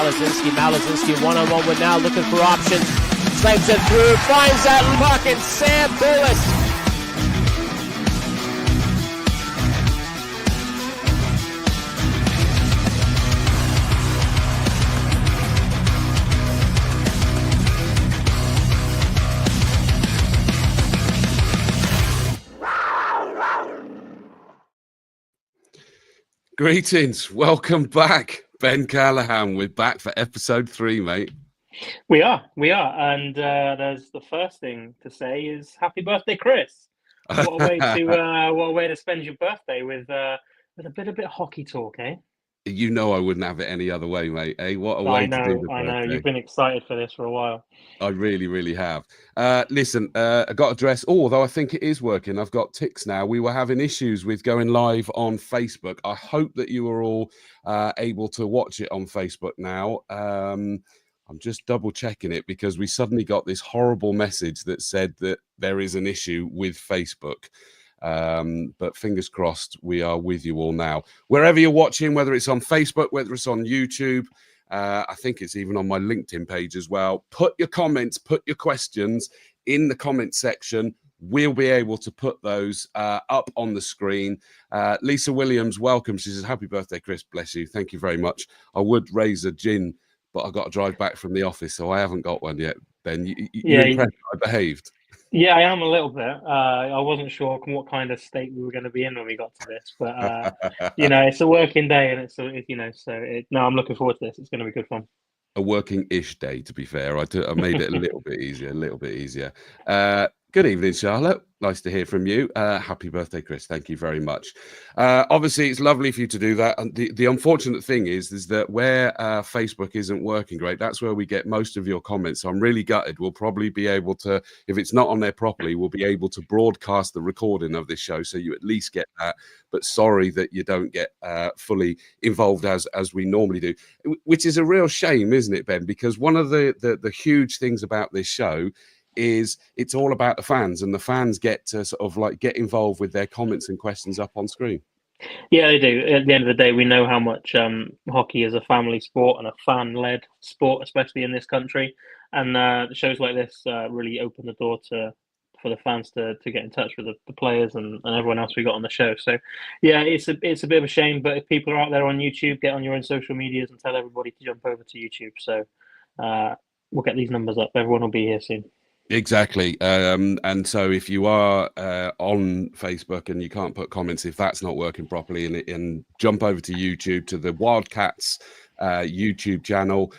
Malazinski. Malazinski one-on-one with now, looking for options. Slams it through, finds that puck, and Sam Bullis. Greetings, welcome back. Ben Callahan, we're back for episode 3, mate. We are, and there's the first thing to say is happy birthday, Chris. What a way to spend your birthday with a bit of hockey talk, eh? You know I wouldn't have it any other way, mate. What a way to do the birthday. I know. You've been excited for this for a while. I really, really have. Listen, I got a dress. Although I think it is working. I've got ticks now. We were having issues with going live on Facebook. I hope that you are all able to watch it on Facebook now. I'm just double checking it because we suddenly got this horrible message that said that there is an issue with Facebook. But fingers crossed, we are with you all now. Wherever you're watching, whether it's on Facebook, whether it's on YouTube, I think it's even on my LinkedIn page as well. Put your comments, put your questions in the comment section. We'll be able to put those up on the screen. Lisa Williams, welcome. She says, happy birthday, Chris. Bless you. Thank you very much. I would raise a gin, but I got to drive back from the office, so I haven't got one yet. Ben, you're impressed I behaved. Yeah, I am a little bit. I wasn't sure what kind of state we were going to be in when we got to this, but it's a working day, and no, I'm looking forward to this. It's going to be good fun. A working-ish day, to be fair. I made it a little bit easier. Good evening, Charlotte. Nice to hear from you. Happy birthday, Chris. Thank you very much. Obviously, it's lovely for you to do that. And the unfortunate thing is that where Facebook isn't working great, that's where we get most of your comments. So I'm really gutted. We'll probably be able to, if it's not on there properly, we'll be able to broadcast the recording of this show so you at least get that. But sorry that you don't get fully involved as we normally do, which is a real shame, isn't it, Ben? Because one of the huge things about this show is it's all about the fans, and the fans get to sort of like get involved with their comments and questions up on screen. Yeah, they do. At the end of the day, we know how much hockey is a family sport and a fan-led sport, especially in this country. And shows like this really open the door for the fans to get in touch with the players and everyone else we got on the show. So, yeah, it's a bit of a shame. But if people are out there on YouTube, get on your own social medias and tell everybody to jump over to YouTube. So we'll get these numbers up. Everyone will be here soon. Exactly. And so if you are on Facebook and you can't put comments, if that's not working properly, and jump over to YouTube, to the Wildcats YouTube channel,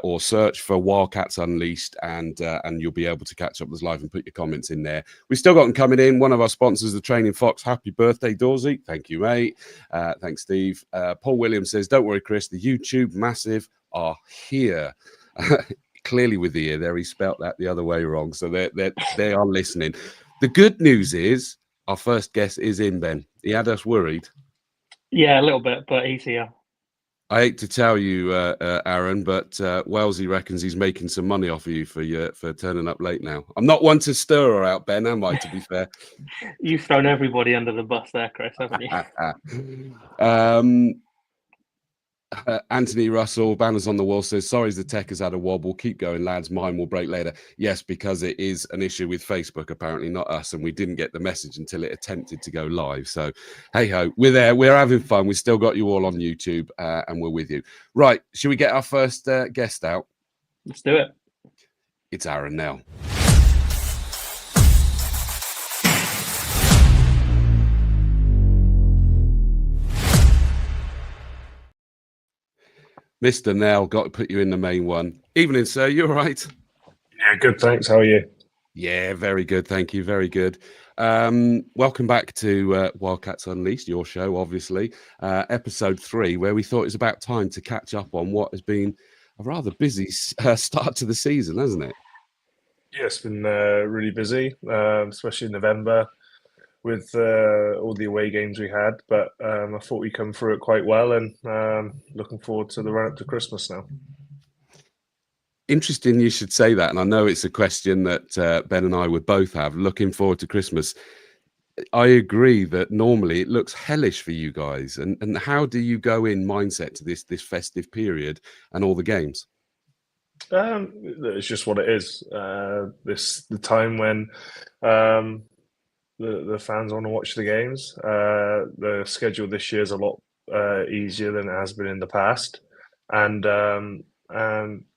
or search for Wildcats Unleashed, and you'll be able to catch up with us live and put your comments in there. We've still got them coming in. One of our sponsors, the Training Fox. Happy birthday, Dorsey. Thank you, mate. Thanks, Steve. Paul Williams says, don't worry, Chris, the YouTube Massive are here. Clearly with the ear there, he spelt that the other way wrong. So they are listening. The good news is our first guest is in, Ben. He had us worried. Yeah, a little bit, but he's here. I hate to tell you, Aaron, but Wellesley reckons he's making some money off of you for turning up late now. I'm not one to stir her out, Ben, am I, to be fair? You've thrown everybody under the bus there, Chris, haven't you? Anthony Russell, banners on the wall, says, sorry, the tech has had a wobble. Keep going, lads. Mine will break later. Yes, because it is an issue with Facebook, apparently, not us. And we didn't get the message until it attempted to go live. So, hey-ho, we're there. We're having fun. We've still got you all on YouTube, and we're with you. Right, should we get our first guest out? Let's do it. It's Aaron Nell. Mr. Nell, got to put you in the main one. Evening, sir. You all right? Yeah, good. Thanks. How are you? Yeah, very good. Thank you. Very good. Welcome back to Wildcats Unleashed, your show, obviously. Episode 3, where we thought it was about time to catch up on what has been a rather busy start to the season, hasn't it? Yeah, it's been really busy, especially in November with all the away games we had. But I thought we come through it quite well, and looking forward to the run up to Christmas now. Interesting you should say that. And I know it's a question that Ben and I would both have. Looking forward to Christmas. I agree that normally it looks hellish for you guys. And how do you go in mindset to this festive period and all the games? It's just what it is. The time when the fans want to watch the games. The schedule this year is a lot easier than it has been in the past, and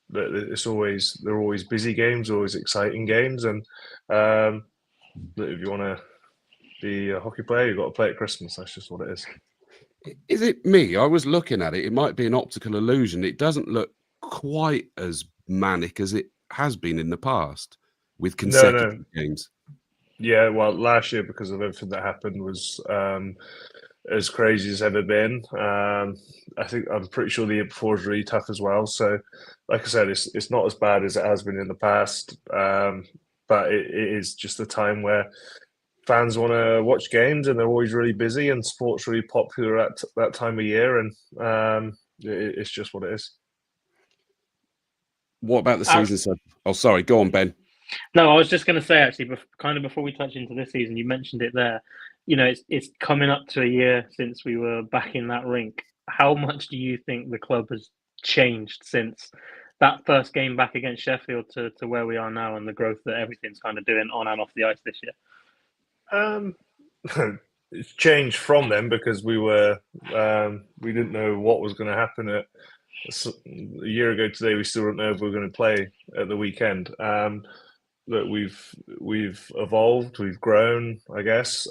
they're always busy games, always exciting games, and if you want to be a hockey player, you've got to play at Christmas. That's just what it is. Is it me? I was looking at it. It might be an optical illusion. It doesn't look quite as manic as it has been in the past with consecutive games. Yeah, well, last year, because of everything that happened, was as crazy as ever been. I'm pretty sure the year before was really tough as well. So, like I said, it's not as bad as it has been in the past, but it is just a time where fans want to watch games, and they're always really busy, and sport's really popular at that time of year, and it's just what it is. What about the season? Oh, sorry, go on, Ben. No, I was just going to say, actually, kind of before we touch into this season, you mentioned it there. You know, it's coming up to a year since we were back in that rink. How much do you think the club has changed since that first game back against Sheffield to where we are now, and the growth that everything's kind of doing on and off the ice this year? It's changed from them because we didn't know what was going to happen a year ago today. We still don't know if we're going to play at the weekend. That we've evolved, we've grown, I guess.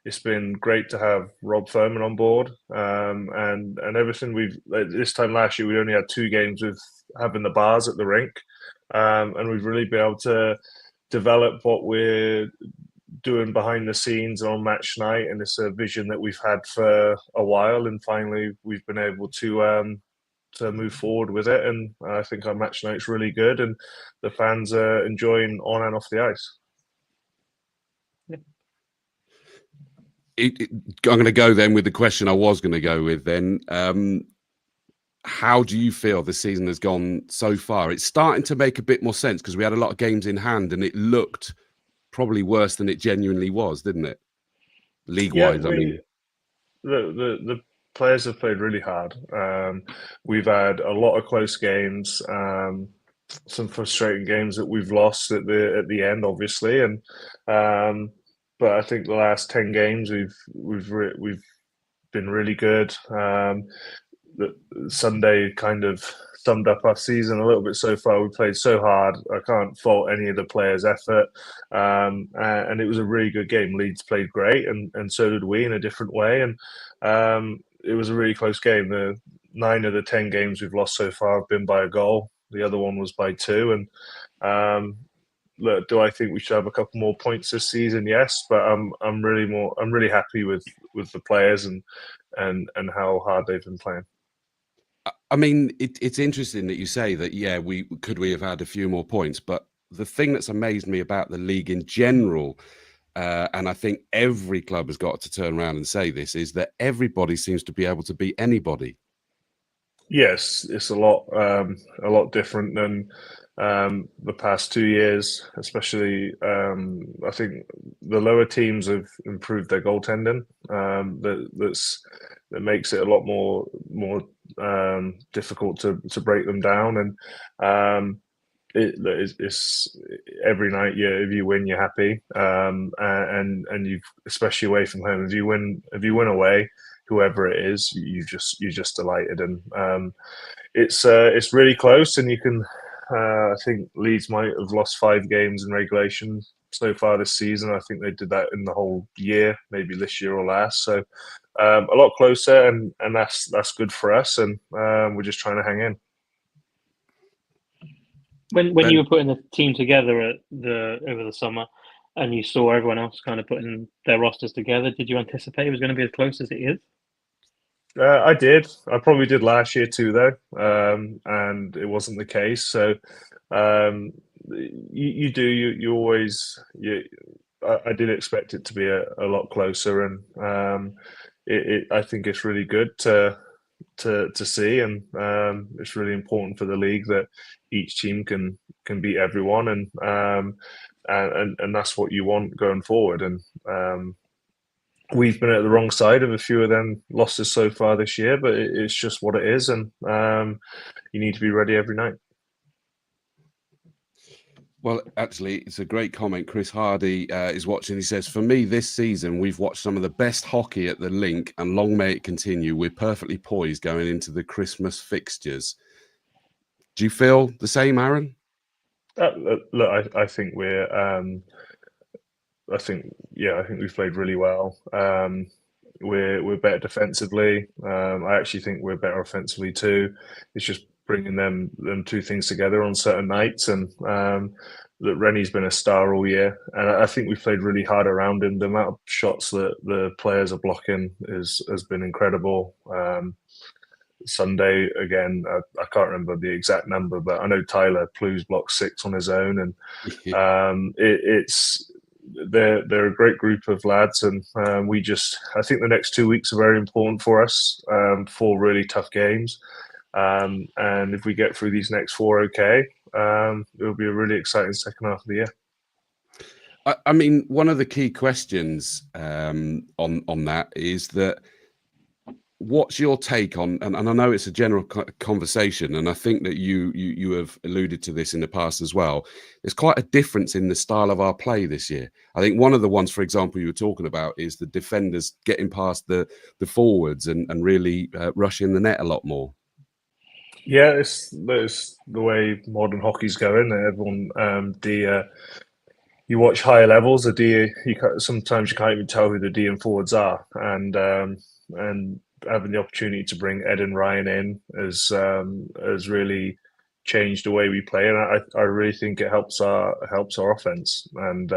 It's been great to have Rob Furman on board, and everything this time last year we only had 2 games with having the bars at the rink, and we've really been able to develop what we're doing behind the scenes on match night, and it's a vision that we've had for a while, and finally we've been able to move forward with it, and I think our match night's really good, and the fans are enjoying on and off the ice. I'm going to go then with the question I was going to go with then. How do you feel the season has gone so far? It's starting to make a bit more sense because we had a lot of games in hand, and it looked probably worse than it genuinely was, didn't it? League-wise, I mean. The players have played really hard. We've had a lot of close games, some frustrating games that we've lost at the end, obviously, and but I think the last 10 games we've been really good. The Sunday kind of summed up our season a little bit so far. We played so hard. I can't fault any of the players' effort, and it was a really good game. Leeds played great, and so did we in a different way, and it was a really close game. The 9 of the 10 games we've lost so far have been by a goal. The other one was by 2. And look, do I think we should have a couple more points this season? Yes, but I'm really happy with the players and how hard they've been playing. I mean, it's interesting that you say that. Yeah, we have had a few more points, but the thing that's amazed me about the league in general. And I think every club has got to turn around and say this, is that everybody seems to be able to beat anybody. Yes, it's a lot different than the past 2 years, especially. I think the lower teams have improved their goaltending. That makes it a lot more difficult to break them down, and it's every night. If you win, you're happy, and you, especially away from home. If you win away, whoever it is, you're just delighted, and it's really close. And you can, I think Leeds might have lost 5 games in regulation so far this season. I think they did that in the whole year, maybe this year or last. So a lot closer, and that's good for us, and we're just trying to hang in. When you were putting the team together over the summer, and you saw everyone else kind of putting their rosters together, did you anticipate it was going to be as close as it is? I did. I probably did last year too, though, and it wasn't the case. So you always. I did expect it to be a lot closer, and I think it's really good to see, and it's really important for the league that each team can beat everyone, and that's what you want going forward. And we've been at the wrong side of a few of them losses so far this year, but it's just what it is, and you need to be ready every night. Well, actually, it's a great comment. Chris Hardy is watching. He says, for me, this season, we've watched some of the best hockey at the Link, and long may it continue. We're perfectly poised going into the Christmas fixtures. Do you feel the same, Aaron? Look, I think I think we've played really well. We're better defensively. I actually think we're better offensively too. It's just bringing them two things together on certain nights. And that Rennie's been a star all year, and I think we've played really hard around him. The amount of shots that the players are blocking has been incredible. Sunday again, I can't remember the exact number, but I know Tyler Plu's blocked 6 on his own, and they're a great group of lads, and I think the next 2 weeks are very important for us, 4 really tough games, and if we get through these next 4 okay, it'll be a really exciting second half of the year. I mean, one of the key questions on that is that, what's your take on, and I know it's a general conversation, and I think that you have alluded to this in the past as well, there's quite a difference in the style of our play this year. I think one of the ones, for example, you were talking about is the defenders getting past the forwards and really rushing the net a lot more. Yeah, it's the way modern hockey's going. Everyone, you watch higher levels, sometimes you can't even tell who the D and forwards are, and having the opportunity to bring Ed and Ryan in has really changed the way we play, and I really think it helps our offense. And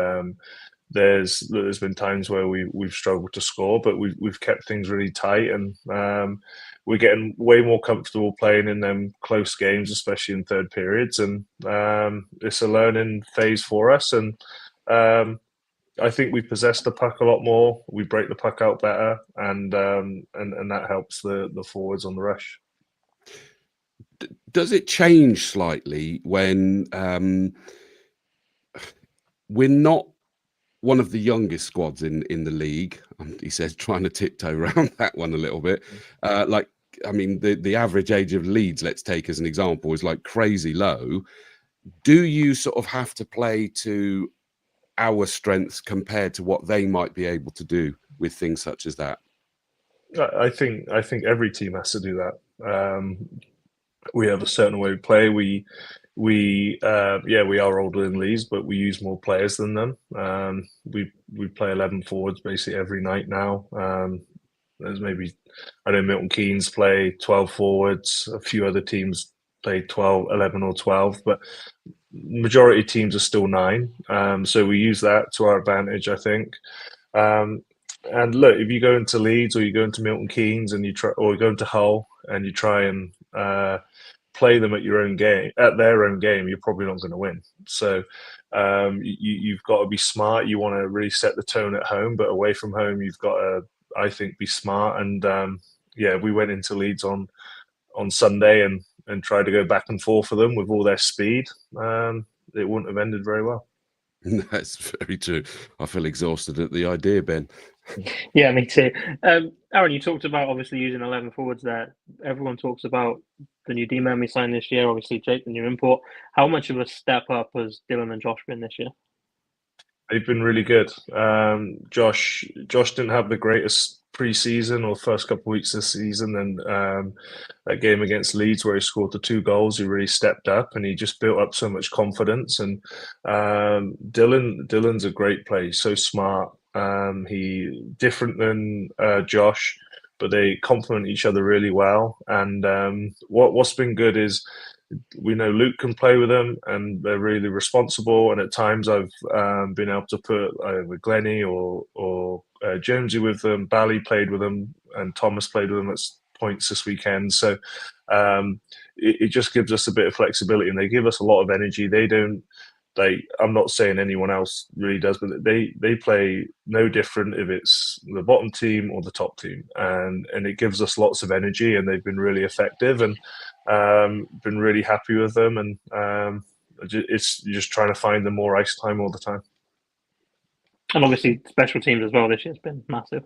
there's been times where we've struggled to score, but we've kept things really tight, and we're getting way more comfortable playing in them close games, especially in third periods. And it's a learning phase for us, and I think we possess the puck a lot more. We break the puck out better, and that helps the forwards on the rush. Does it change slightly when we're not one of the youngest squads in the league? He says, trying to tiptoe around that one a little bit. I mean, the average age of Leeds, let's take as an example, is like crazy low. Do you sort of have to play to our strengths compared to what they might be able to do with things such as that? I think every team has to do that. We have a certain way we play. We are older than Leeds, but we use more players than them. We play 11 forwards basically every night now. There's maybe, I know Milton Keynes play 12 forwards. A few other teams play 11 or 12, but majority of teams are still 9. So we use that to our advantage, I think. And look, if you go into Leeds or you go into Milton Keynes and you go into Hull and you try and play them at their own game, you're probably not going to win. So you've got to be smart. You want to really set the tone at home, but away from home, you've got to, I think, be smart. And we went into Leeds on Sunday and tried to go back and forth for them with all their speed. It wouldn't have ended very well. That's very true. I feel exhausted at the idea, Ben. Yeah, me too. Aaron, you talked about obviously using 11 forwards there. Everyone talks about the new D-man we signed this year, obviously Jake, the new import. How much of a step up has Dylan and Josh been this year? They've been really good. Josh didn't have the greatest pre-season or first couple of weeks this season, and that game against Leeds where he scored the 2 goals, he really stepped up and he just built up so much confidence. And Dylan's a great player. He's so smart. He different than Josh, but they complement each other really well. And what's been good is we know Luke can play with them, and they're really responsible. And at times I've been able to put with Glennie or Jonesy with them. Bally played with them, and Thomas played with them at points this weekend. So it just gives us a bit of flexibility, and they give us a lot of energy. They don't. I'm not saying anyone else really does, but they play no different if it's the bottom team or the top team, and it gives us lots of energy, and they've been really effective, and been really happy with them. And it's just trying to find them more ice time all the time. And obviously, special teams as well this year has been massive.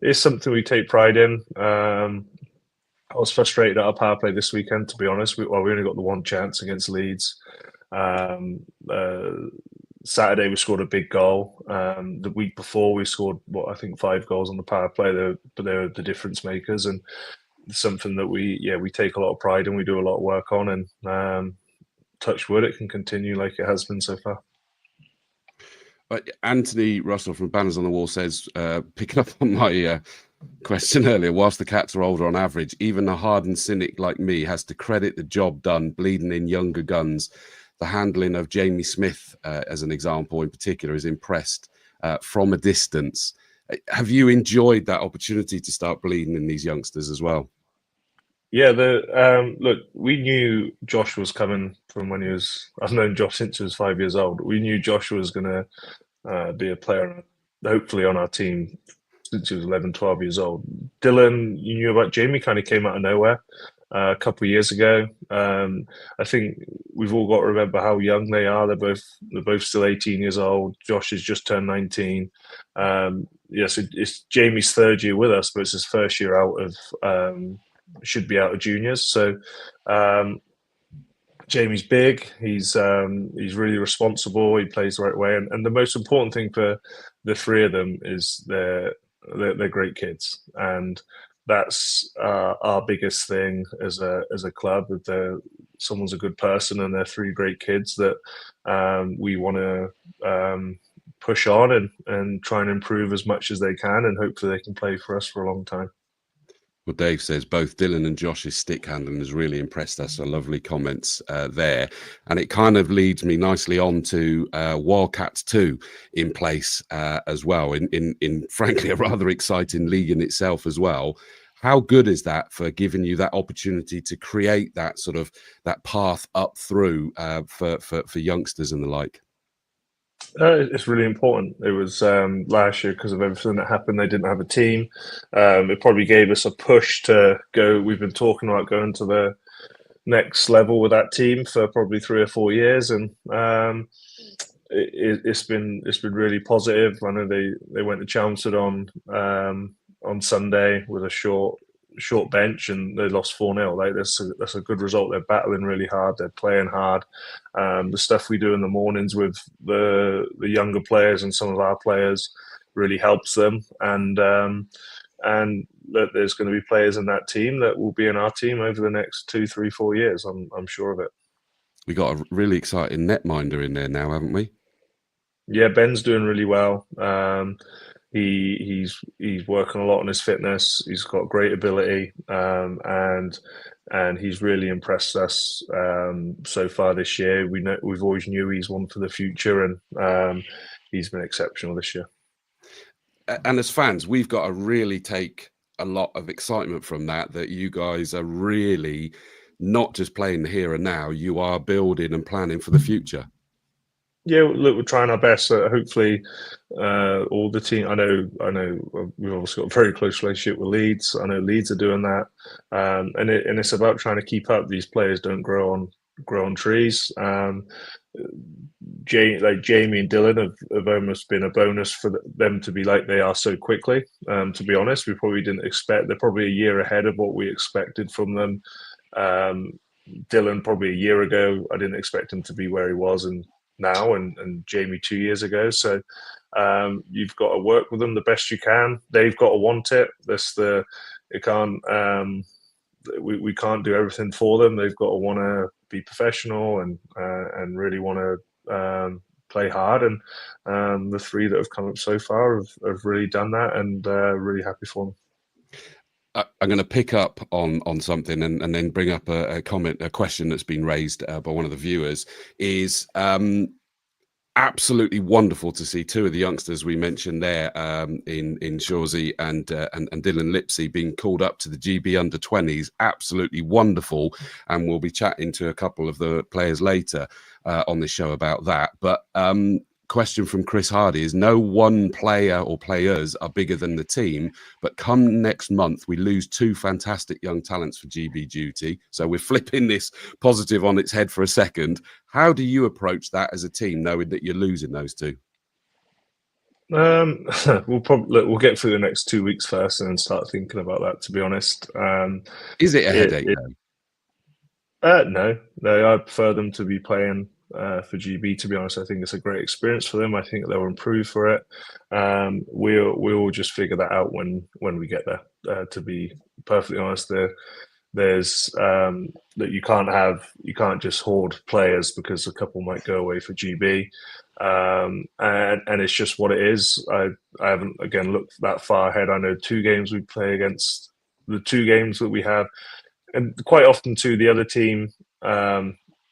It's something we take pride in. I was frustrated at our power play this weekend, to be honest. We only got the one chance against Leeds. Saturday we scored a big goal. The week before we scored, I think 5 goals on the power play. But they're the difference makers, and something that we take a lot of pride in. We do a lot of work on, and touch wood, it can continue like it has been so far. Anthony Russell from Banners on the Wall says, picking up on my question earlier, whilst the Cats are older on average, even a hardened cynic like me has to credit the job done, bleeding in younger guns. The handling of Jamie Smith, as an example in particular, is impressed from a distance. Have you enjoyed that opportunity to start bleeding in these youngsters as well? Yeah, look, we knew Josh was coming from when he was. I've known Josh since he was 5 years old. We knew Josh was going to be a player, hopefully on our team, since he was 11, 12 years old. Dylan, you knew about Jamie, kind of came out of nowhere a couple of years ago. I think we've all got to remember how young they are. They're both still 18 years old. Josh has just turned 19. Yes, it's Jamie's 3rd year with us, but it's his 1st year out of. Should be out of juniors. So Jamie's big. He's really responsible. He plays the right way, and the most important thing for the 3 of them is they're great kids, and that's our biggest thing as a club. That someone's a good person, and they're 3 great kids that we want to push on and try and improve as much as they can, and hopefully they can play for us for a long time. Well, Dave says both Dylan and Josh's stick handling has really impressed us. So lovely comments there. And it kind of leads me nicely on to Wildcats 2 in place as well, in frankly a rather exciting league in itself as well. How good is that for giving you that opportunity to create that sort of that path up through for youngsters and the like? It's really important. It was last year, because of everything that happened, they didn't have a team. It probably gave us a push to go. We've been talking about going to the next level with that team for probably 3 or 4 years, and it's been really positive. I know they went to Chelmsford on Sunday with a short bench, and they lost 4-0. Like that's a good result. They're battling really hard. They're playing hard. The stuff we do in the mornings with the younger players and some of our players really helps them. And that there's going to be players in that team that will be in our team over the next 2, 3, 4 years. I'm sure of it. We got a really exciting netminder in there now, haven't we? Yeah, Ben's doing really well. He's working a lot on his fitness. He's got great ability, and he's really impressed us so far this year. We've always knew he's one for the future, and he's been exceptional this year. And as fans, we've got to really take a lot of excitement from that you guys are really not just playing the here and now. You are building and planning for the future. Yeah, look, we're trying our best. Hopefully, all the team. I know. We've obviously got a very close relationship with Leeds. I know Leeds are doing that, and it's about trying to keep up. These players don't grow on trees. Jamie and Dylan have almost been a bonus for them to be like they are so quickly. To be honest, we probably didn't expect. They're probably a year ahead of what we expected from them. Dylan probably a year ago, I didn't expect him to be where he was, and now, and Jamie 2 years ago. So you've got to work with them the best you can. They've got to want it. We can't do everything for them. They've got to want to be professional and really want to play hard. And the 3 that have come up so far have really done that, and really happy for them. I'm going to pick up on something and then bring up a question that's been raised by one of the viewers. Is absolutely wonderful to see 2 of the youngsters we mentioned there in Shorzy and Dylan Lipsey being called up to the GB under-20s. Absolutely wonderful, and we'll be chatting to a couple of the players later on this show about that. But question from Chris Hardy is, no one player or players are bigger than the team, but come next month, we lose 2 fantastic young talents for GB duty. So we're flipping this positive on its head for a second. How do you approach that as a team, knowing that you're losing those 2? We'll get through the next 2 weeks first and then start thinking about that, to be honest. Is it a headache though? No, I prefer them to be playing for GB, to be honest. I think it's a great experience for them. I think they'll improve for it. We'll just figure that out when we get there. To be perfectly honest, there's that you can't just hoard players because a couple might go away for GB. And it's just what it is. I haven't again looked that far ahead. I know 2 games we play against, the 2 games that we have, and quite often too the other team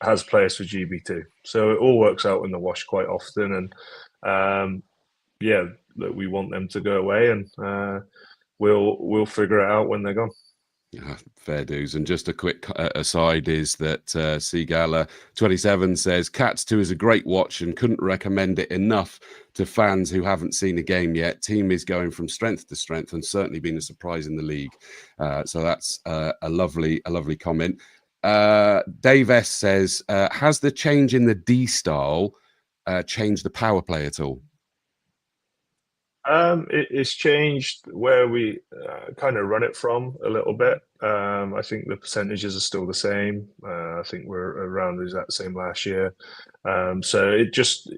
has players for GB too. So it all works out in the wash quite often. And that we want them to go away, and we'll figure it out when they're gone. Yeah, fair dues. And just a quick aside is that Seagala 27 says Cats 2 is a great watch and couldn't recommend it enough to fans who haven't seen a game yet. Team is going from strength to strength and certainly been a surprise in the league. So that's a lovely comment. Dave S says, has the change in the D style changed the power play at all? It's changed where we kind of run it from a little bit. I think the percentages are still the same. I think we're around the exact same last year. So it just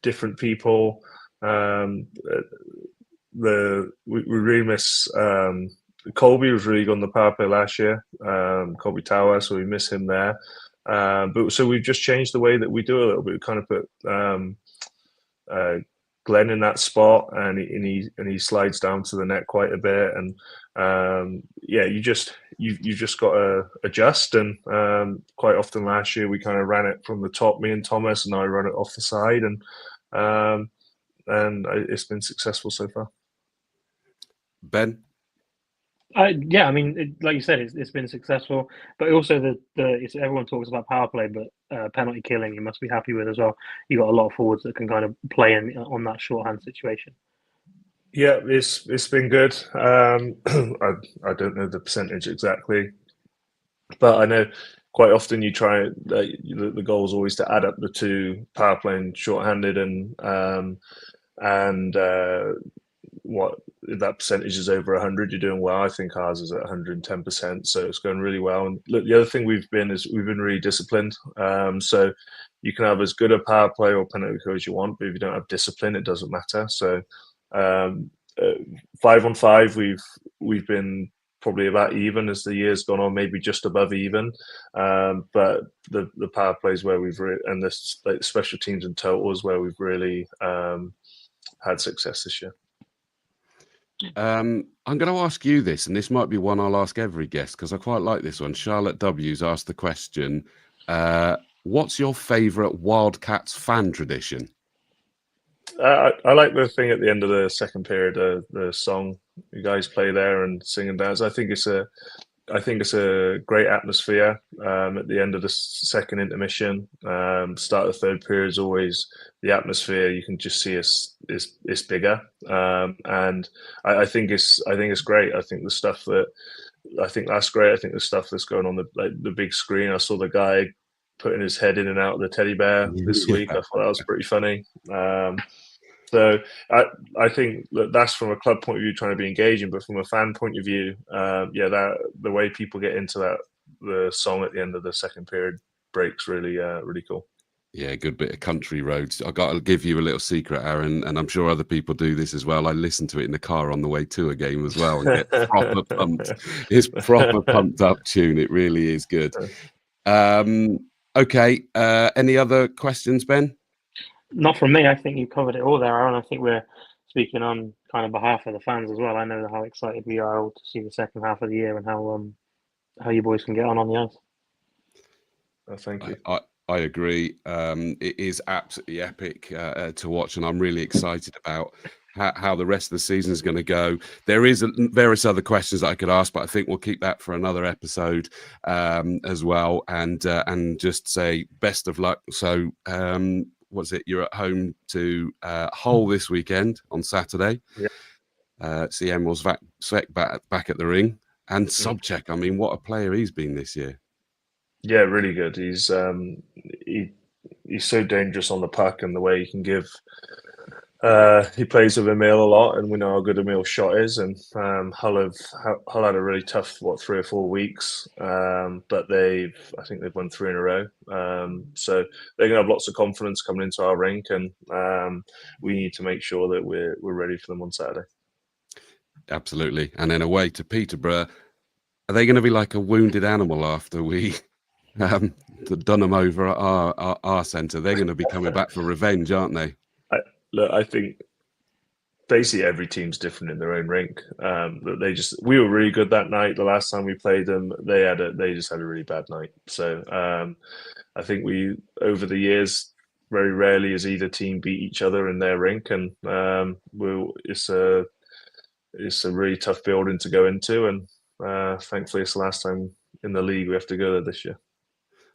different people. We really miss Colby was really good on the power play last year. Colby Tower, so we miss him there. But so we've just changed the way that we do it a little bit. We kind of put Glenn in that spot, and he slides down to the net quite a bit, and you just got to adjust. And quite often last year we kind of ran it from the top, me and Thomas, and I run it off the side, and it's been successful so far. Ben? I mean, like you said, it's been successful, but also everyone talks about power play, but penalty killing you must be happy with as well. You got a lot of forwards that can kind of play on that shorthand situation. Yeah, it's been good. I don't know the percentage exactly, but I know quite often you try. The goal is always to add up the 2 power play and shorthanded, and what if that percentage is over 100, you're doing well. I think ours is at 110%, so it's going really well. And look, the other thing we've been really disciplined. So you can have as good a power play or penalty kill as you want, but if you don't have discipline, it doesn't matter. So 5-on-5, we've been probably about even as the year's gone on, maybe just above even. But the power plays where we've and the special teams and totals where we've really had success this year. I'm going to ask you this, and this might be one I'll ask every guest because I quite like this one. Charlotte W's asked the question, what's your favourite Wildcats fan tradition? I like the thing at the end of the second period, the song you guys play there and sing and dance. I think it's a great atmosphere at the end of the second intermission. Start of the third period is always the atmosphere. You can just see it's bigger, and I think it's great. I think that's great. I think the stuff that's going on the big screen. I saw the guy putting his head in and out of the teddy bear this week. I thought that was pretty funny. So I think that's from a club point of view trying to be engaging, but from a fan point of view, that the way people get into the song at the end of the second period breaks really cool. Yeah, good bit of country roads. I've got to give you a little secret, Aaron, and I'm sure other people do this as well. I listen to it in the car on the way to a game as well and get proper pumped. It's proper pumped up tune. It really is good. Okay. Any other questions, Ben? Not from me. I think you covered it all there, Aaron. I think we're speaking on kind of behalf of the fans as well. I know how excited we are all to see the second half of the year and how you boys can get on the ice. Thank you. I agree. It is absolutely epic to watch, and I'm really excited about how the rest of the season is going to go. There is various other questions that I could ask, but I think we'll keep that for another episode as well, and just say best of luck. So what's it? You're at home to Hull this weekend on Saturday. Yeah. See Emil's back at the ring. And Sobchak, I mean, what a player he's been this year. Yeah, really good. He's so dangerous on the puck, and the way he can give. He plays with Emil a lot, and we know how good Emil's shot is. And Hull had a really tough 3 or 4 weeks, but I think they've won 3 in a row. So they're going to have lots of confidence coming into our rink, and we need to make sure that we're ready for them on Saturday. Absolutely. And then away to Peterborough. Are they going to be like a wounded animal after we done them over at our centre? They're going to be coming back for revenge, aren't they? I think basically every team's different in their own rink. We were really good that night. The last time we played them, they just had a really bad night. So I think over the years, very rarely has either team beat each other in their rink, and it's a really tough building to go into, and thankfully it's the last time in the league we have to go there this year.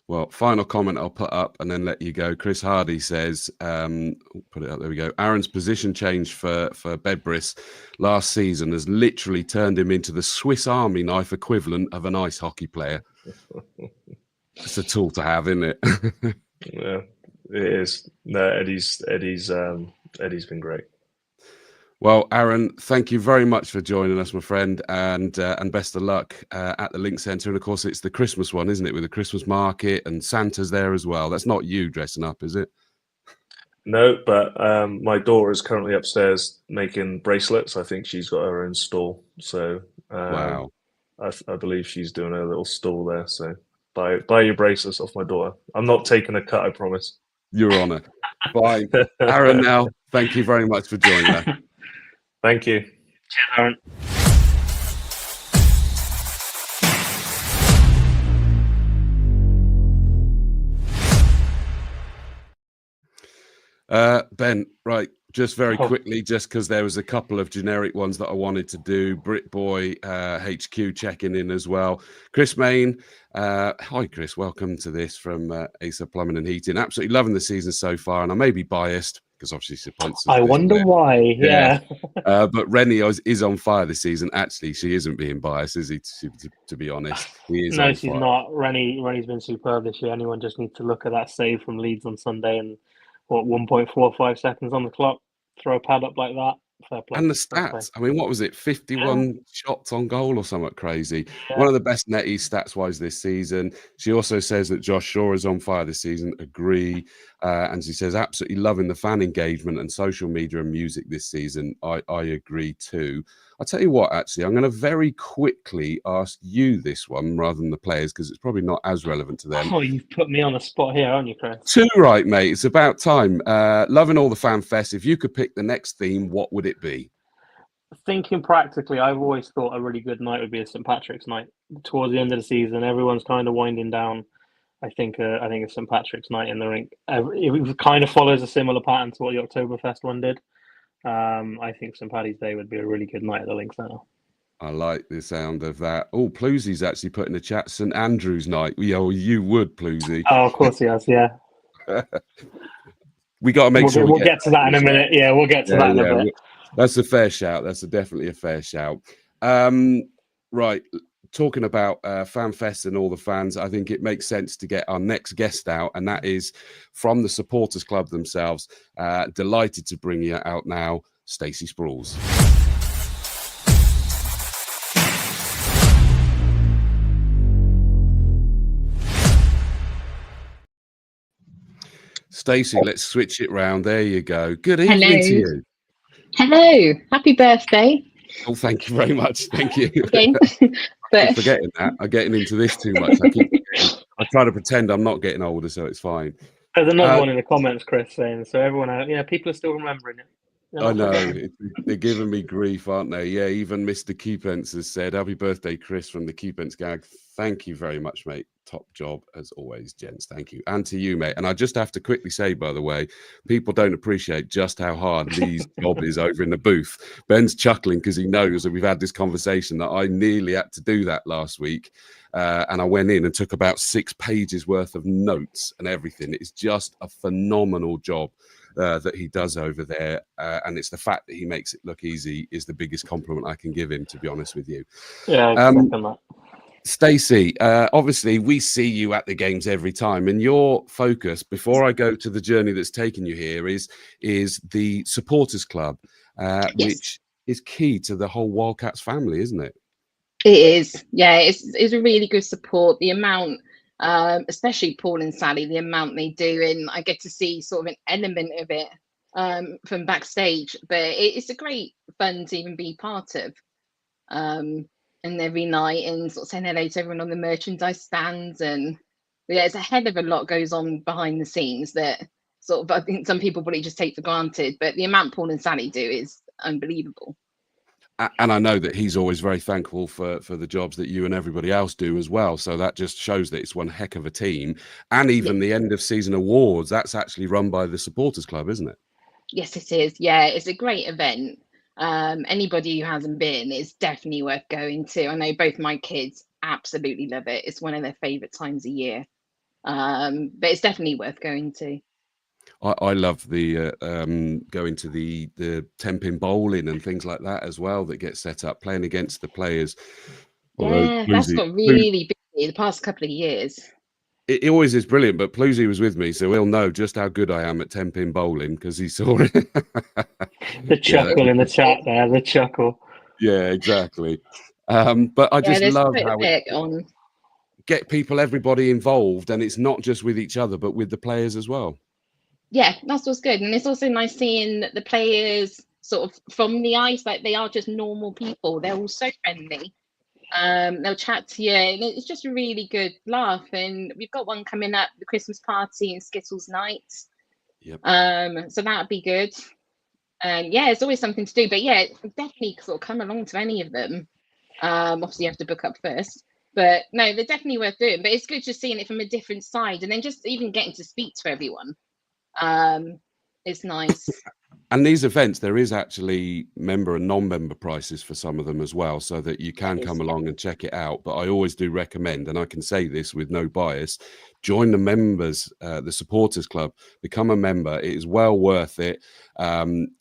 Well, final comment I'll put up and then let you go. Chris Hardy says, put it up, there we go. Aaron's position change for Bedbris last season has literally turned him into the Swiss Army knife equivalent of an ice hockey player. It's a tool to have, isn't it? Yeah, it is. No, Eddie's been great. Well, Aaron, thank you very much for joining us, my friend, and best of luck at the Link Centre. And of course, it's the Christmas one, isn't it, with the Christmas market and Santa's there as well. That's not you dressing up, is it? No, but my daughter is currently upstairs making bracelets. I think she's got her own stall. So Wow. I believe she's doing a little stall there. So buy your bracelets off my daughter. I'm not taking a cut, I promise. Your honour. Bye. Aaron, now, thank you very much for joining us. Thank you. Cheers, Aaron. Ben, right, just very quickly, just because there was a couple of generic ones that I wanted to do. Britboy HQ checking in as well. Chris Main, hi Chris, welcome to this from Asa Plumbing and Heating. Absolutely loving the season so far, and I may be biased because obviously she sponsors. I wonder why. Yeah. But Rennie is on fire this season. Actually, she isn't being biased, is he? To be honest, he is. No, she's not. Rennie's been superb this year. Anyone just needs to look at that save from Leeds on Sunday and 1.45 seconds on the clock. Throw a pad up like that. Fair play. And the stats. I mean, what was it? 51 shots on goal or something crazy. Yeah. One of the best netties stats-wise this season. She also says that Josh Shaw is on fire this season. Agree. And she says, absolutely loving the fan engagement and social media and music this season. I agree too. I'll tell you what, actually, I'm going to very quickly ask you this one rather than the players because it's probably not as relevant to them. Oh, you've put me on the spot here, haven't you, Chris? Too right, mate. It's about time. Loving all the fan fests. If you could pick the next theme, what would it be? Thinking practically, I've always thought a really good night would be a St. Patrick's night. Towards the end of the season, everyone's kind of winding down. I think a St. Patrick's night in the rink. It kind of follows a similar pattern to what the Oktoberfest one did. I think St. Paddy's Day would be a really good night at the Link Centre. I like the sound of that. Oh, Plusey's actually put in the chat St. Andrew's night. You would, Plusey. Oh, of course he has, yeah. We got to make sure we'll get to that in a minute. Yeah, we'll get to that in a bit. That's a fair shout. That's definitely a fair shout. Right. Talking about FanFest and all the fans, I think it makes sense to get our next guest out, and that is from the supporters club themselves. Delighted to bring you out now, Stacey Sprouls. Stacey, let's switch it round. There you go. Good evening to you. Hello. Happy birthday. Oh, thank you very much. Thank you. Okay. I'm forgetting that. I'm getting into this too much. I try to pretend I'm not getting older, so it's fine. There's another one in the comments, Chris, saying, so everyone, people are still remembering it. They're I not know. forgetting. They're giving me grief, aren't they? Yeah, even Mr. Keepence has said, happy birthday, Chris, from the Keepence Gag. Thank you very much, mate. Top job, as always, gents. Thank you. And to you, mate. And I just have to quickly say, by the way, people don't appreciate just how hard Lee's job is over in the booth. Ben's chuckling because he knows that we've had this conversation that I nearly had to do that last week. And I went in and took about 6 pages worth of notes and everything. It's just a phenomenal job that he does over there. And it's the fact that he makes it look easy is the biggest compliment I can give him, to be honest with you. Yeah, I second that. Stacey, obviously we see you at the games every time, and your focus, before I go to the journey that's taken you here, is the supporters club, Yes. which is key to the whole Wildcats family, isn't it? It is. Yeah, it's a really good support. The amount, especially Paul and Sally, the amount they do, and I get to see sort of an element of it from backstage. But it's a great fun to even be part of. And every night, and sort of saying hello to everyone on the merchandise stands, and yeah, it's a hell of a lot goes on behind the scenes that sort of I think some people probably just take for granted. But the amount Paul and Sally do is unbelievable. And I know that he's always very thankful for the jobs that you and everybody else do as well. So that just shows that it's one heck of a team. And even the end of season awards, that's actually run by the supporters club, isn't it? Yes, it is. Yeah, it's a great event. Anybody who hasn't been, it's definitely worth going to. I know both my kids absolutely love it. It's one of their favorite times a year. But it's definitely worth going to. I love the going to the 10-pin bowling and things like that as well that get set up, playing against the players. Yeah, that's got really busy the past couple of years. It always is brilliant, but Plusy was with me, so he'll know just how good I am at 10-pin bowling because he saw it. The chuckle in the chat there, the chuckle. Yeah, exactly. But I just love how it get people, everybody involved, and it's not just with each other, but with the players as well. Yeah, that's what's good. And it's also nice seeing the players sort of from the ice, like they are just normal people. They're all so friendly. They'll chat to you, and it's just a really good laugh. And we've got one coming up, the Christmas party and Skittles night. Yep. So that'd be good. And yeah, it's always something to do. But yeah, definitely sort of come along to any of them. Obviously you have to book up first. But no, they're definitely worth doing. But it's good just seeing it from a different side, and then just even getting to speak to everyone. It's nice. And these events, there is actually member and non-member prices for some of them as well, so that you can come along and check it out. But I always do recommend, and I can say this with no bias, join the members, the supporters club, become a member. It is well worth it.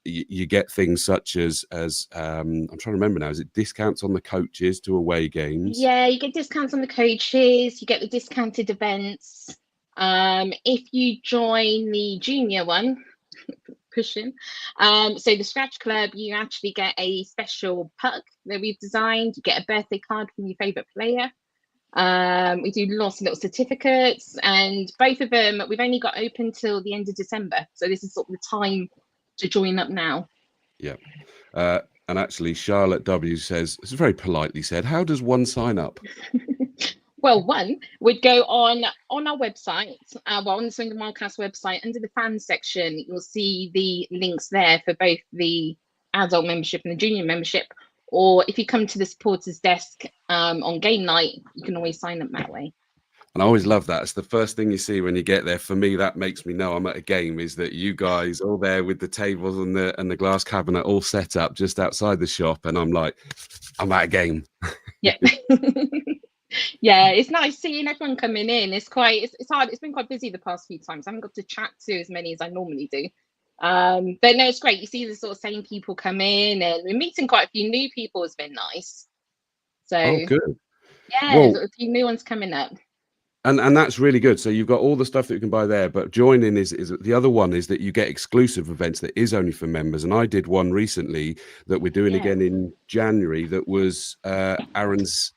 You get things such as I'm trying to remember now, is it discounts on the coaches to away games? Yeah, you get discounts on the coaches, you get the discounted events. If you join the junior one, pushing, so the Scratch Club, you actually get a special puck that we've designed. You get a birthday card from your favorite player. We do lots of little certificates, and both of them we've only got open till the end of December. So this is sort of the time to join up now. Yeah. And actually, Charlotte W says, it's very politely said, how does one sign up? Well, one would go on our website, on the Swindon Wildcats website, under the fans section, you'll see the links there for both the adult membership and the junior membership. Or if you come to the supporters desk on game night, you can always sign up that way. And I always love that. It's the first thing you see when you get there. For me, that makes me know I'm at a game, is that you guys all there with the tables and the glass cabinet all set up just outside the shop. And I'm like, I'm at a game. Yeah. Yeah, it's nice seeing everyone coming in. It's hard. It's been quite busy the past few times. I haven't got to chat to as many as I normally do. But no, it's great. You see the sort of same people come in, and we're meeting quite a few new people. Has been nice. So good. Yeah, well, a few new ones coming up. And that's really good. So you've got all the stuff that you can buy there, but joining is the other one is that you get exclusive events that is only for members. And I did one recently that we're doing again in January that was Aaron's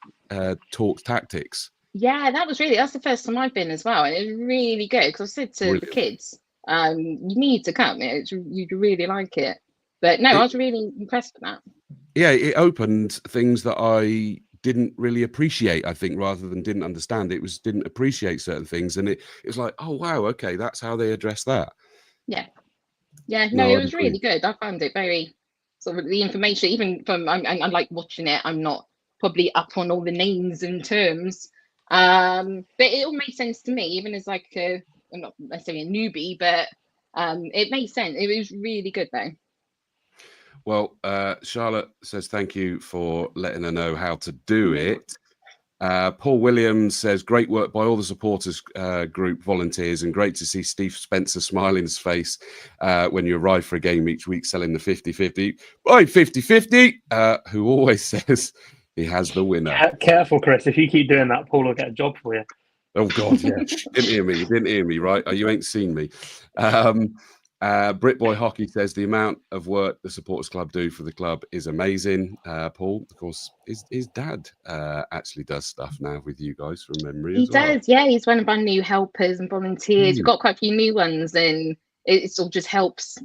Talks Tactics. Yeah, that's the first time I've been as well. And it was really good because I said to the kids, you need to come. You'd really like it. But no, I was really impressed with that. Yeah, it opened things that I didn't really appreciate, I think, rather than didn't understand. It was didn't appreciate certain things, and it was like, oh wow, okay, that's how they address that. Yeah. Yeah, no, No, it I'd was agree. really good. I found it very sort of the information, even from I like watching it. I'm not probably up on all the names and terms, but it all made sense to me, even as like I'm not necessarily a newbie, but it made sense. It was really good though. Well, Charlotte says thank you for letting her know how to do it. Paul Williams says, great work by all the supporters group volunteers, and great to see Steve Spencer smiling his face when you arrive for a game each week selling the 50-50. Right, 50-50, who always says he has the winner. Careful, Chris. If you keep doing that, Paul will get a job for you. Oh, God, yeah. You didn't hear me, right? You ain't seen me. Britboy Hockey says the amount of work the supporters club do for the club is amazing. Paul, of course, his dad actually does stuff now with you guys from memory He as well. does, yeah. He's one of our new helpers and volunteers. We've got quite a few new ones, and it sort of just helps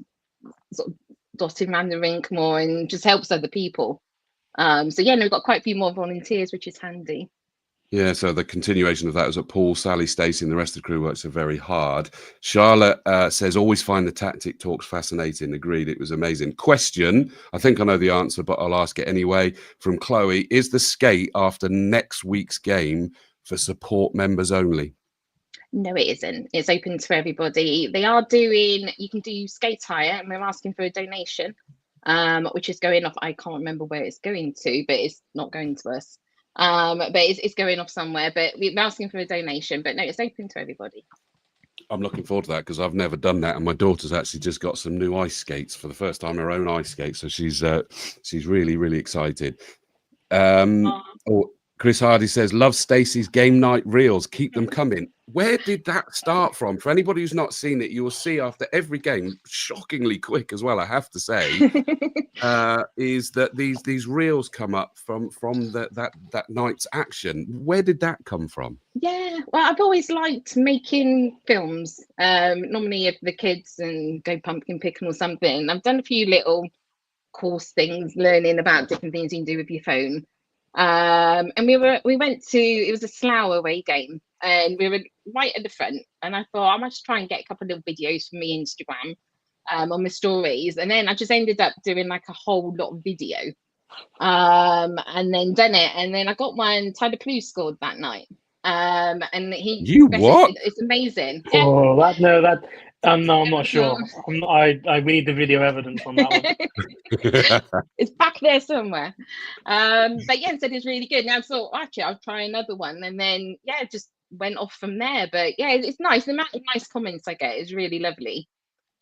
sort of dotting around the rink more and just helps other people. So yeah, no, we've got quite a few more volunteers, which is handy. Yeah, so the continuation of that was that Paul, Sally, Stacey, and the rest of the crew worked so very hard. Charlotte says, always find the tactic talks fascinating. Agreed, it was amazing. Question, I think I know the answer, but I'll ask it anyway. From Chloe, is the skate after next week's game for support members only? No, it isn't. It's open to everybody. They are doing, you can do skate hire, and we're asking for a donation, which is going off. I can't remember where it's going to, but it's not going to us. But it's going off somewhere. But we're asking for a donation. But no, it's open to everybody. I'm looking forward to that because I've never done that, and my daughter's actually just got some new ice skates for the first time, her own ice skates. So she's really, really excited. Chris Hardy says, love Stacey's game night reels. Keep them coming. Where did that start from? For anybody who's not seen it, you will see after every game, shockingly quick as well, I have to say, is that these reels come up from that night's action. Where did that come from? Yeah, well, I've always liked making films, normally of the kids and go pumpkin picking or something. I've done a few little course things, learning about different things you can do with your phone. And we went to, it was a Slough away game, and we were right at the front, and I thought I might just try and get a couple of little videos for me Instagram on my stories, and then I just ended up doing like a whole lot of video, and then done it, and then I got one. Tyler Plough scored that night, and it's amazing. Yeah. Oh, no, I'm not sure. We need the video evidence on that one. It's back there somewhere. But yeah, said it's really good. Now I thought, actually, I'll try another one, and then yeah, it just went off from there. But yeah, it's nice. The amount of nice comments I get is really lovely.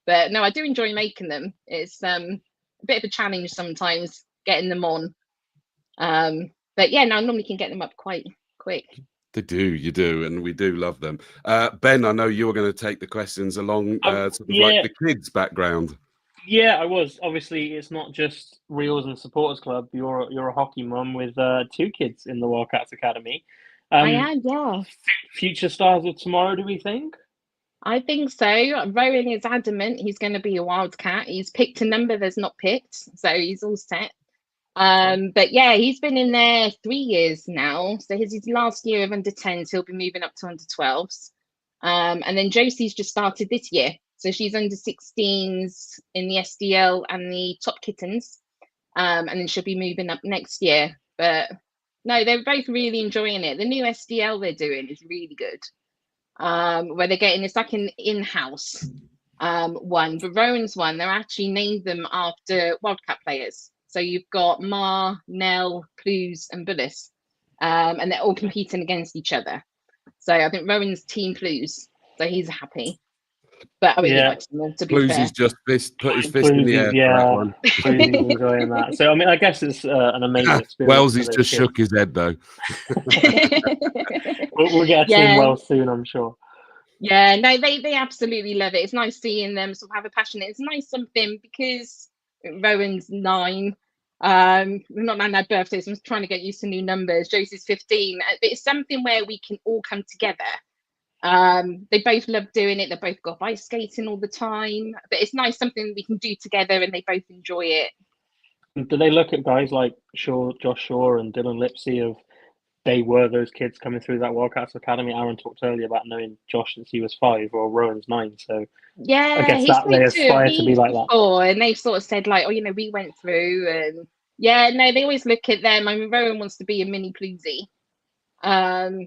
But no, I do enjoy making them. It's a bit of a challenge sometimes getting them on. But yeah, no, I normally can get them up quite quick. You do, and we do love them. Ben, I know you were going to take the questions along like the kids' background. Yeah, I was. Obviously, it's not just Reels and Supporters Club. You're a hockey mum with 2 kids in the Wildcats Academy. I am, yeah. Future stars of tomorrow, do we think? I think so. Rowan is adamant he's going to be a Wildcat. He's picked a number that's not picked, so he's all set. But yeah, he's been in there 3 years now. So his last year of under 10s, he'll be moving up to under 12s. And then Josie's just started this year. So she's under 16s in the SDL and the Top Kittens. And then she'll be moving up next year. But no, they're both really enjoying it. The new SDL they're doing is really good. Where they're getting, it's like an in-house one. But Rowan's one, they're actually named them after Wildcat players. So you've got Ma, Nell, Ploughs, and Bullis, and they're all competing against each other. So I think Rowan's team Ploughs, so he's happy. But I mean, he likes them all, to be fair. Ploughs has just put his fist in the air for that one. Ploughs is enjoying that. So I mean, I guess it's an amazing experience. Wellesley's just shook his head though. we'll get a team Wells soon, I'm sure. Yeah, no, they absolutely love it. It's nice seeing them sort of have a passion. It's nice something because Rowan's 9. Not 9 had birthdays. I'm trying to get used to new numbers. Josie's 15. But it's something where we can all come together. They both love doing it. They both go ice skating all the time. But it's nice, something we can do together, and they both enjoy it. Do they look at guys like Josh Shaw and Dylan Lipsey of they were those kids coming through that Wildcats Academy. Aaron talked earlier about knowing Josh since he was 5, or Rowan's 9. So I Yeah, guess he's that they played 2 of aspire to be these like that. before, and they've sort of said like, oh, you know, we went through, and yeah, no, they always look at them. I mean, Rowan wants to be a mini Plusy.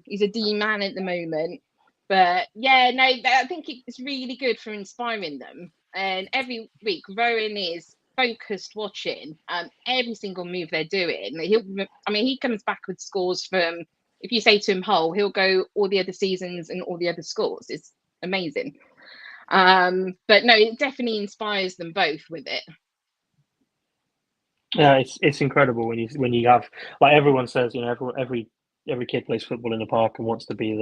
He's a D man at the moment, but yeah, no, I think it's really good for inspiring them. And every week, Rowan is focused watching every single move they're doing. He comes back with scores from, if you say to him Hull, he'll go all the other seasons and all the other scores. It's amazing. But no, it definitely inspires them both with it. Yeah, it's incredible when you have, like everyone says, you know, every kid plays football in the park and wants to be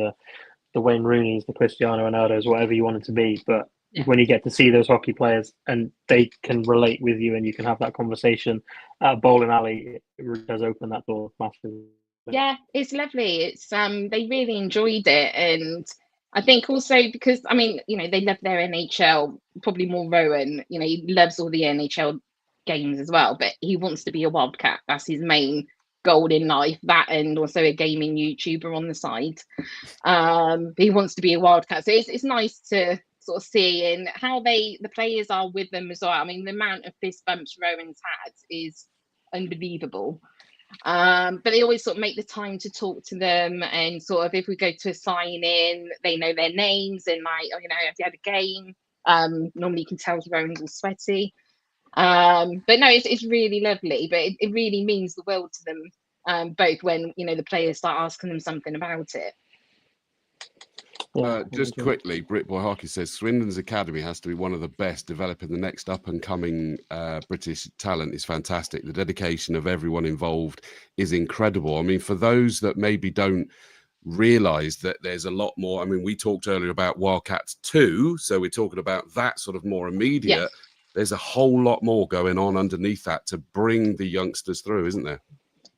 the Wayne Rooney's, the Cristiano Ronaldo's, whatever you want it to be. But when you get to see those hockey players and they can relate with you and you can have that conversation at a bowling alley, it really does open that door massively. Yeah, it's lovely. It's they really enjoyed it, and I think also because I mean, you know, they love their NHL, probably more Rowan. You know, he loves all the NHL games as well, but he wants to be a Wildcat. That's his main goal in life. That, and also a gaming YouTuber on the side. He wants to be a Wildcat, so it's nice to sort of see and how the players are with them as well. I mean, the amount of fist bumps Rowan's had is unbelievable. But they always sort of make the time to talk to them, and sort of if we go to a sign in, they know their names, and like, oh, you know, have you had a game? Normally you can tell Rowan's all sweaty. But no, it's really lovely, but it really means the world to them, both when, you know, the players start asking them something about it. Just quickly, Britboy Hockey says Swindon's academy has to be one of the best, developing the next up-and-coming British talent is fantastic. The dedication of everyone involved is incredible. I mean, for those that maybe don't realise that there's a lot more, I mean, we talked earlier about Wildcats 2, so we're talking about that sort of more immediate. Yes. There's a whole lot more going on underneath that to bring the youngsters through, isn't there?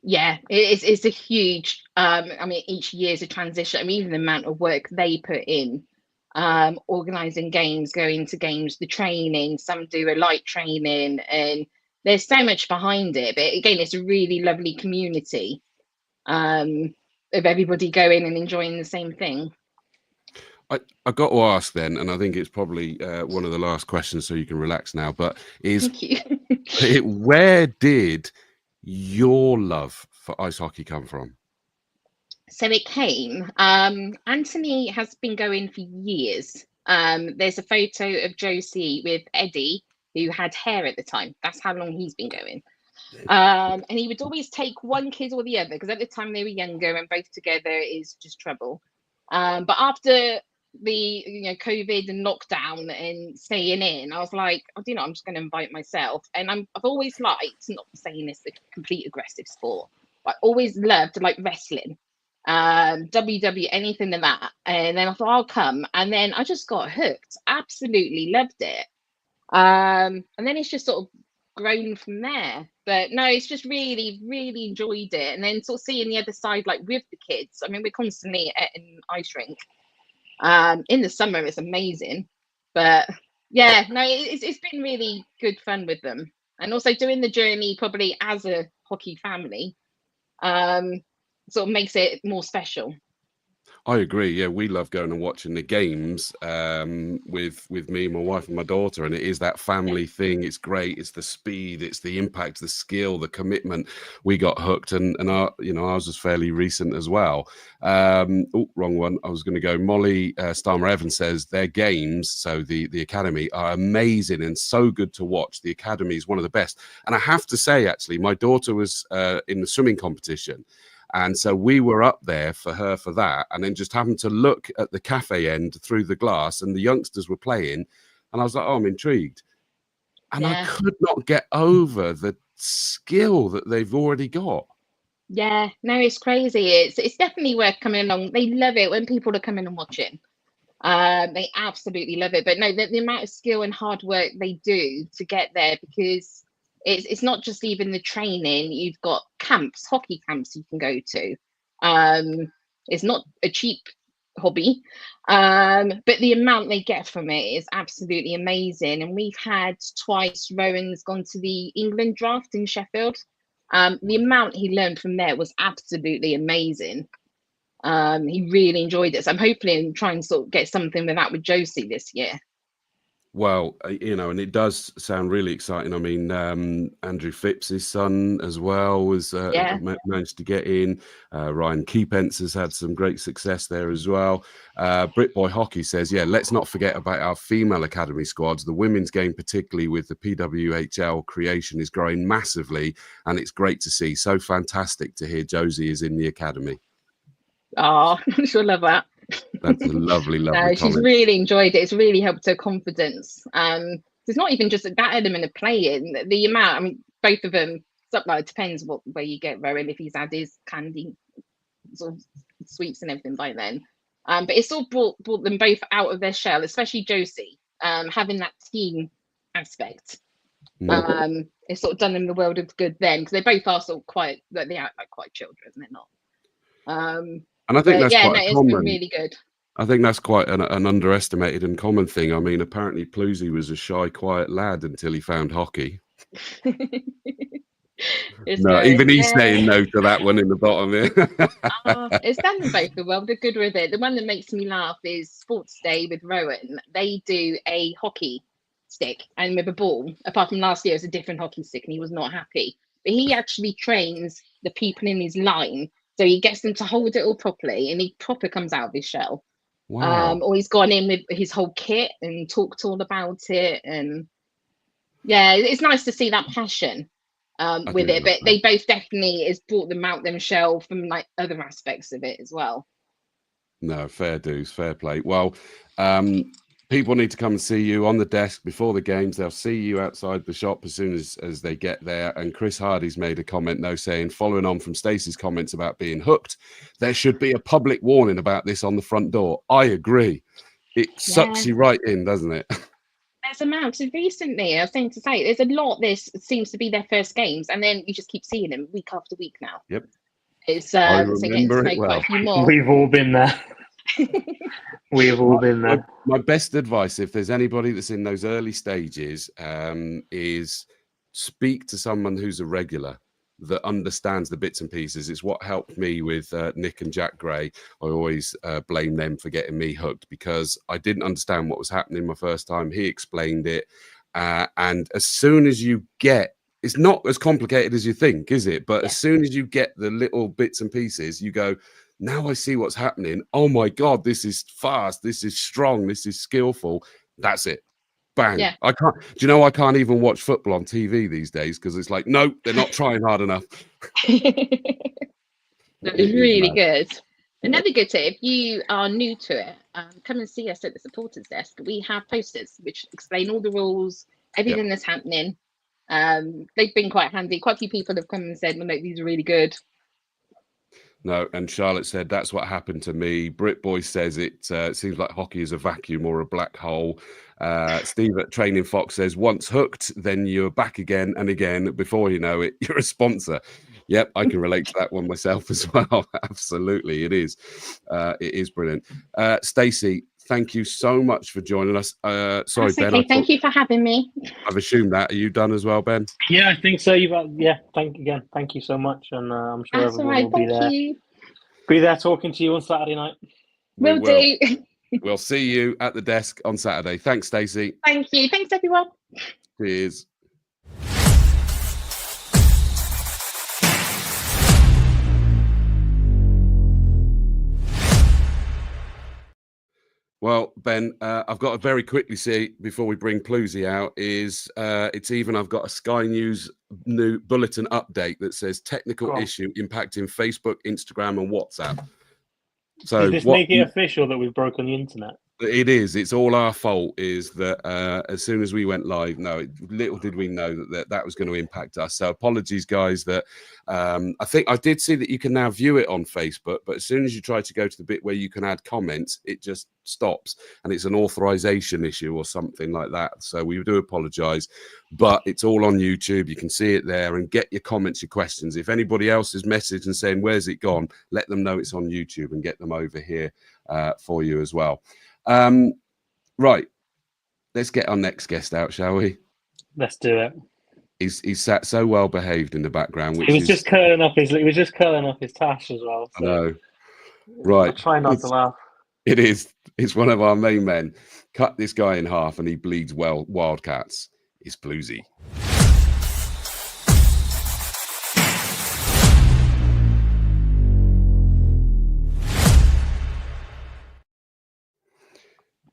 Yeah, it's a huge. I mean, each year's a transition. I mean, even the amount of work they put in, organising games, going to games, the training. Some do a light training, and there's so much behind it. But again, it's a really lovely community of everybody going and enjoying the same thing. I got to ask then, and I think it's probably one of the last questions, so you can relax now. But Thank you. where did your love for ice hockey come from? So it came. Anthony has been going for years. There's a photo of Josie with Eddie, who had hair at the time. That's how long he's been going. And he would always take one kid or the other, because at the time they were younger, and both together is just trouble. But after the COVID and lockdown and staying in, I was like, oh, you know, I'm just going to invite myself. And I've always liked, not saying this a complete aggressive sport, but I always loved like wrestling, WWE, anything like that. And then I thought I'll come, and then I just got hooked. Absolutely loved it. And then it's just sort of grown from there. But no, it's just really, really enjoyed it. And then sort of seeing the other side, like with the kids. I mean, we're constantly at an ice rink. In the summer, it's amazing. But yeah, no, it's been really good fun with them. And also doing the journey probably as a hockey family sort of makes it more special. I agree. Yeah, we love going and watching the games with me, my wife, and my daughter, and it is that family thing. It's great. It's the speed, it's the impact, the skill, the commitment. We got hooked, and ours was fairly recent as well. Wrong one. I was going to go. Molly Starmer Evans says their games, so the academy, are amazing and so good to watch. The academy is one of the best, and I have to say, actually, my daughter was in the swimming competition. And so we were up there for her for that, and then just happened to look at the cafe end through the glass, and the youngsters were playing, and I was like, oh, I'm intrigued. And I could not get over the skill that they've already got. Yeah, no, it's crazy. It's definitely worth coming along. They love it when people are coming and watching. They absolutely love it. But no, the amount of skill and hard work they do to get there, because it's not just even the training. You've got camps, hockey camps you can go to. It's not a cheap hobby, but the amount they get from it is absolutely amazing. And we've had twice Rowan's gone to the England draft in Sheffield. The amount he learned from there was absolutely amazing. He really enjoyed it. So I'm hoping try and sort of get something with that with Josie this year. Well, and it does sound really exciting. I mean, Andrew Phipps' son as well was managed to get in. Ryan Keepence has had some great success there as well. Britboy Hockey says, yeah, let's not forget about our female academy squads. The women's game, particularly with the PWHL creation, is growing massively, and it's great to see. So fantastic to hear Josie is in the academy. Oh, I sure love that. That's a lovely, lovely comment. She's really enjoyed it. It's really helped her confidence. It's not even just that element of playing. The amount, I mean, both of them, it depends where you get Rowan, if he's had his candy sort of sweets and everything by then. But it's all brought them both out of their shell, especially Josie, having that team aspect. It's sort of done them the world of good then, because they both are sort of quite, they act like quite children, they're not. And I think that's quite it's common. been really good. I think that's quite an underestimated and common thing. I mean, apparently Plusy was a shy, quiet lad until he found hockey. Even he's saying no to that one in the bottom there. It's done them both well. They're good with it. The one that makes me laugh is Sports Day with Rowan. They do a hockey stick and with a ball. Apart from last year, it was a different hockey stick and he was not happy. But he actually trains the people in his line. So he gets them to hold it all properly and he proper comes out of his shell. Wow. Or he's gone in with his whole kit and talked all about it. And yeah, it's nice to see that passion with it. But they both definitely has brought them out themselves from like other aspects of it as well. No, fair dues, fair play. Well, people need to come and see you on the desk before the games. They'll see you outside the shop as soon as they get there. And Chris Hardy's made a comment now saying, following on from Stacey's comments about being hooked, there should be a public warning about this on the front door. I agree. It sucks you right in, doesn't it? There's amounts of recently, I was saying to say, there's a lot. This seems to be their first games, and then you just keep seeing them week after week now. Yep. It's I remember it well. Quite a few more. We've all been there. We've all been there. My best advice, if there's anybody that's in those early stages, is speak to someone who's a regular that understands the bits and pieces. It's what helped me with Nick and Jack Gray. I always blame them for getting me hooked because I didn't understand what was happening my first time. He explained it. And as soon as you get, it's not as complicated as you think, is it? But as soon as you get the little bits and pieces, you go, now I see what's happening. Oh my God, this is fast. This is strong. This is skillful. That's it. Bang. Yeah. I can't even watch football on TV these days because it's like, no, they're not trying hard enough. That is really good. Another good tip, if you are new to it, come and see us at the supporters desk. We have posters which explain all the rules, everything that's happening. They've been quite handy. Quite a few people have come and said, well, no, these are really good. No, and Charlotte said that's what happened to me. Britboy says it seems like hockey is a vacuum or a black hole. Steve at Training Fox says once hooked, then you're back again and again. Before you know it, you're a sponsor. Yep, I can relate to that one myself as well. Absolutely, it is. It is brilliant. Stacey, thank you so much for joining us. Sorry, That's Ben. Okay. Thank you for having me. I've assumed that. Are you done as well, Ben? Yeah, I think so. Thank you so much, and I'm sure That's everyone will be there. You. Be there talking to you on Saturday night. Will do. We'll see you at the desk on Saturday. Thanks, Stacey. Thank you. Thanks, everyone. Cheers. Well, Ben, I've got to very quickly see before we bring Plusy out I've got a Sky News new bulletin update that says technical issue impacting Facebook, Instagram and WhatsApp. So does this make it official that we've broken the internet? It is. It's all our fault. Is that as soon as we went live, little did we know that was going to impact us. So apologies, guys. That I think I did see that you can now view it on Facebook, but as soon as you try to go to the bit where you can add comments, it just stops, and it's an authorization issue or something like that. So we do apologize, but it's all on YouTube. You can see it there, and get your comments, your questions. If anybody else has messaged and saying where's it gone, let them know it's on YouTube and get them over here for you as well. Right, let's get our next guest out, shall we? Let's do it. He's sat so well behaved in the background, which He was is just curling up his tash as well. I So know. Right. I try not to laugh. It is. It's one of our main men. Cut this guy in half and he bleeds well. Wildcats. It's Bluesy.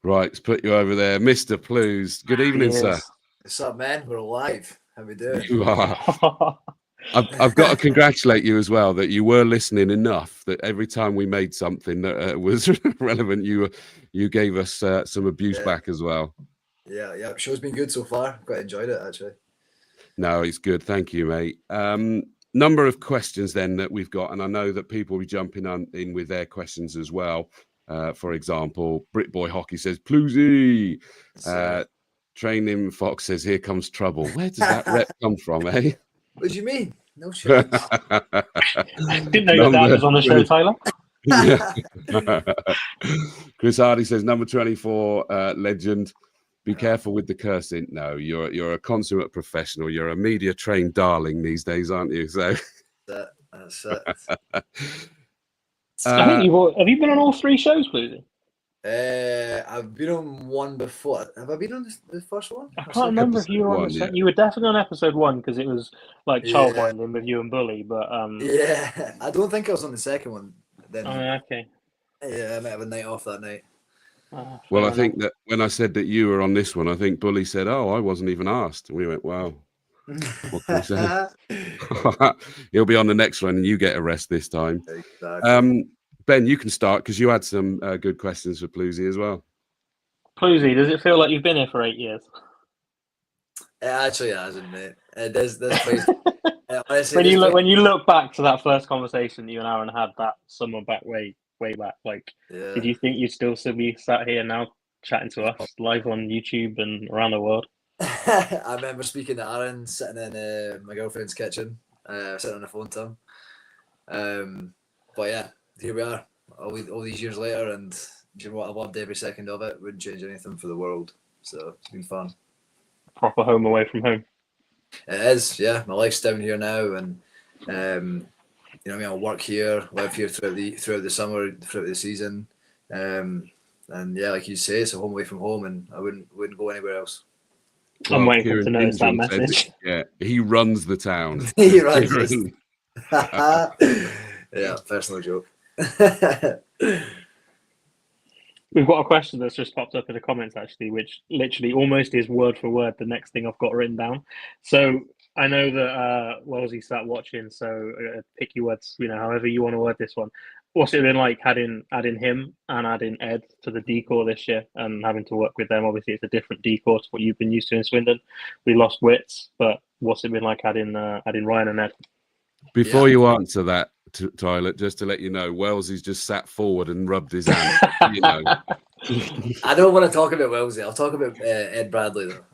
Right, let's put you over there. Mr. Blues. Good evening, sir. What's up, man? We're alive. How we doing? You are. I've got to congratulate you as well that you were listening enough that every time we made something that was relevant, you gave us some abuse back as well. Yeah. Show's been good so far. Quite enjoyed it, actually. No, it's good. Thank you, mate. Number of questions then that we've got, and I know that people will be jumping in with their questions as well. For example, Britboy Hockey says, Bluesy. Training Fox says, here comes trouble. Where does that rep come from, eh? What do you mean? No shit. I didn't know your dad was on the show, Tyler. Chris Hardy says, number 24, legend. Be careful with the cursing. No, you're a consummate professional. You're a media trained darling these days, aren't you? So That's it. I think have you been on all 3 shows, Bluesy? I've been on one before. Have I been on the first one? I can't remember if you were on the You were definitely on episode 1 because it was like child binding with you and Bully. But yeah, I don't think I was on the second one. Then okay. Yeah, I might have a night off that night. Well, I think that when I said that you were on this one, I think Bully said, "Oh, I wasn't even asked." And we went, "Wow, what can we say?" He'll be on the next one, and you get a rest this time. Exactly. Ben, you can start because you had some good questions for Bluesy as well. Bluesy, does it feel like you've been here for 8 years? It actually hasn't, mate. There's place, honestly, when you look back to that first conversation that you and Aaron had that summer back way back, like, did you think you'd still be sat here now chatting to us live on YouTube and around the world? I remember speaking to Aaron sitting in my girlfriend's kitchen, sitting on the phone to him. But yeah, here we are, all these years later, and do you know what? I loved every second of it. Wouldn't change anything for the world. So it's been fun. Proper home away from home. It is, yeah. My life's down here now, and you know what I mean. I work here, live here throughout the summer, throughout the season, and yeah, like you say, it's a home away from home, and I wouldn't go anywhere else. I'm waiting for him to notice that message. Yeah, he runs the town. He runs. Yeah, personal joke. We've got a question that's just popped up in the comments, actually, which literally almost is word for word the next thing I've got written down. So I know that Wellesley sat watching, so pick your words, however you want to word this one. What's it been like adding him and adding Ed to the decor this year and having to work with them? Obviously, it's a different decor to what you've been used to in Swindon. We lost Wits, but what's it been like adding Ryan and Ed? Before you answer that, Tyler, just to let you know, Wellesley's just sat forward and rubbed his hand. I don't want to talk about Wellesley. I'll talk about Ed Bradley though.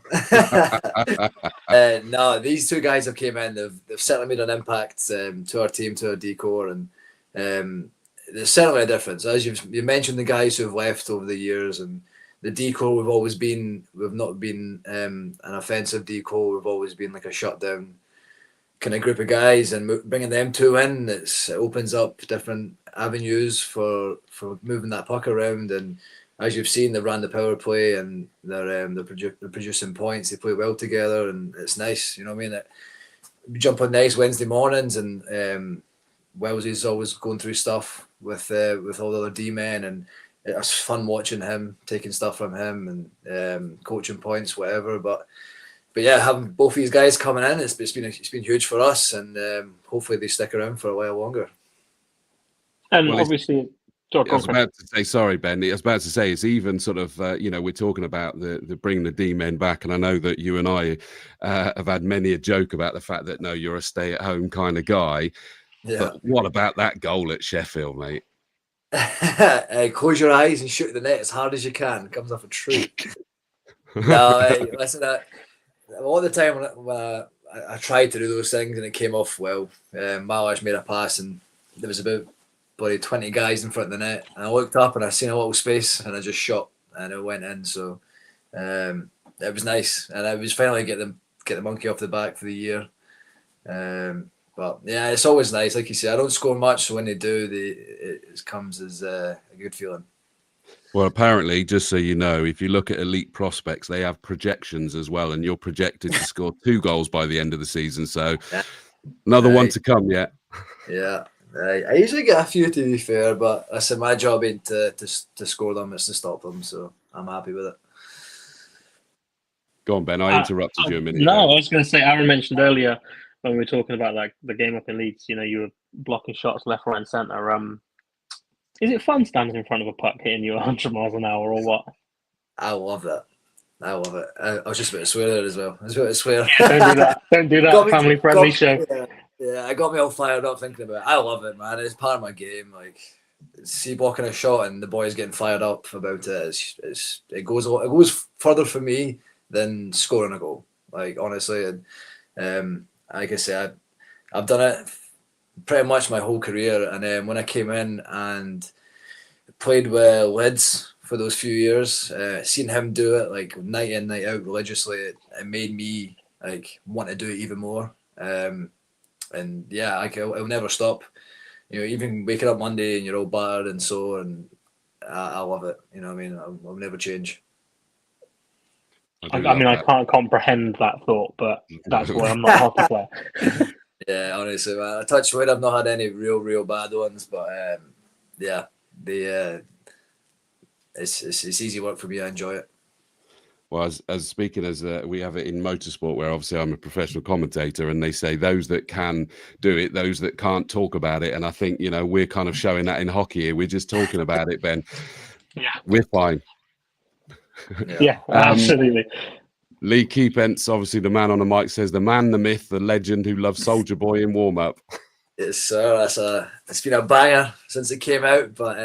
No, these two guys have came in. They've certainly made an impact to our team, to our decor, and there's certainly a difference. As you mentioned, the guys who have left over the years, and the decor we've not been an offensive decor. We've always been like a shutdown kind of group of guys, and bringing them two in, it opens up different avenues for moving that puck around. And as you've seen, they ran the power play, and they're producing points. They play well together, and it's nice. You know what I mean? We jump on nice Wednesday mornings, and Wellesley's always going through stuff with all the other D men, and it's fun watching him, taking stuff from him, and coaching points, whatever. But yeah, having both these guys coming in, it's been huge for us, and hopefully they stick around for a while longer. And obviously, I was about to say, sorry, Ben. I was about to say, it's even sort of, we're talking about the bringing the D men back, and I know that you and I have had many a joke about the fact that you're a stay-at-home kind of guy. Yeah. But what about that goal at Sheffield, mate? Close your eyes and shoot the net as hard as you can. It comes off a tree. No, listen. All the time when I tried to do those things and it came off well. Malash made a pass and there was about probably 20 guys in front of the net, and I looked up and I seen a little space and I just shot and it went in. So it was nice, and I was finally getting get the monkey off the back for the year. But yeah, it's always nice. Like you say, I don't score much, so when they do, it comes as a good feeling. Well, apparently, just so you know, if you look at elite prospects, they have projections as well, and you're projected to score 2 goals by the end of the season. So another one to come yet. Yeah. I usually get a few, to be fair, but I said my job ain't to score them, it's to stop them, so I'm happy with it. Go on, Ben. I interrupted you a minute No, ago. I was going to say, Aaron mentioned earlier when we were talking about like the game up in Leeds, you were blocking shots left, right, and centre. Is it fun standing in front of a puck hitting you 100 miles an hour or what? I love that. I love it. I was just about to swear there as well. I was about to swear. Yeah, don't do that. Don't do that. Family-friendly show. Yeah, I got me all fired up thinking about it. I love it, man. It's part of my game. Like, see blocking a shot and the boys getting fired up about it. It goes further for me than scoring a goal. Like, honestly, and like I say, I've done it pretty much my whole career. And then when I came in and played with Lids for those few years, seeing him do it like night in, night out religiously, it made me like want to do it even more. And yeah, I'll never stop. Even waking up Monday and you're all battered and sore, and I love it. You know what I mean? I'll never change. I can't comprehend that thought, but that's why I'm not a hockey player. Yeah, honestly, man. I touch wood, I've not had any real bad ones, but yeah, it's easy work for me. I enjoy it. Well, as speaking as we have it in motorsport, where obviously I'm a professional commentator, and they say those that can do it, those that can't talk about it. And I think, we're kind of showing that in hockey here. We're just talking about it, Ben. Yeah. We're fine. Yeah, absolutely. Lee Keepence, obviously the man on the mic, says the man, the myth, the legend who loves Soldier Boy in warm-up. Yes, sir. It's been a banger since it came out, but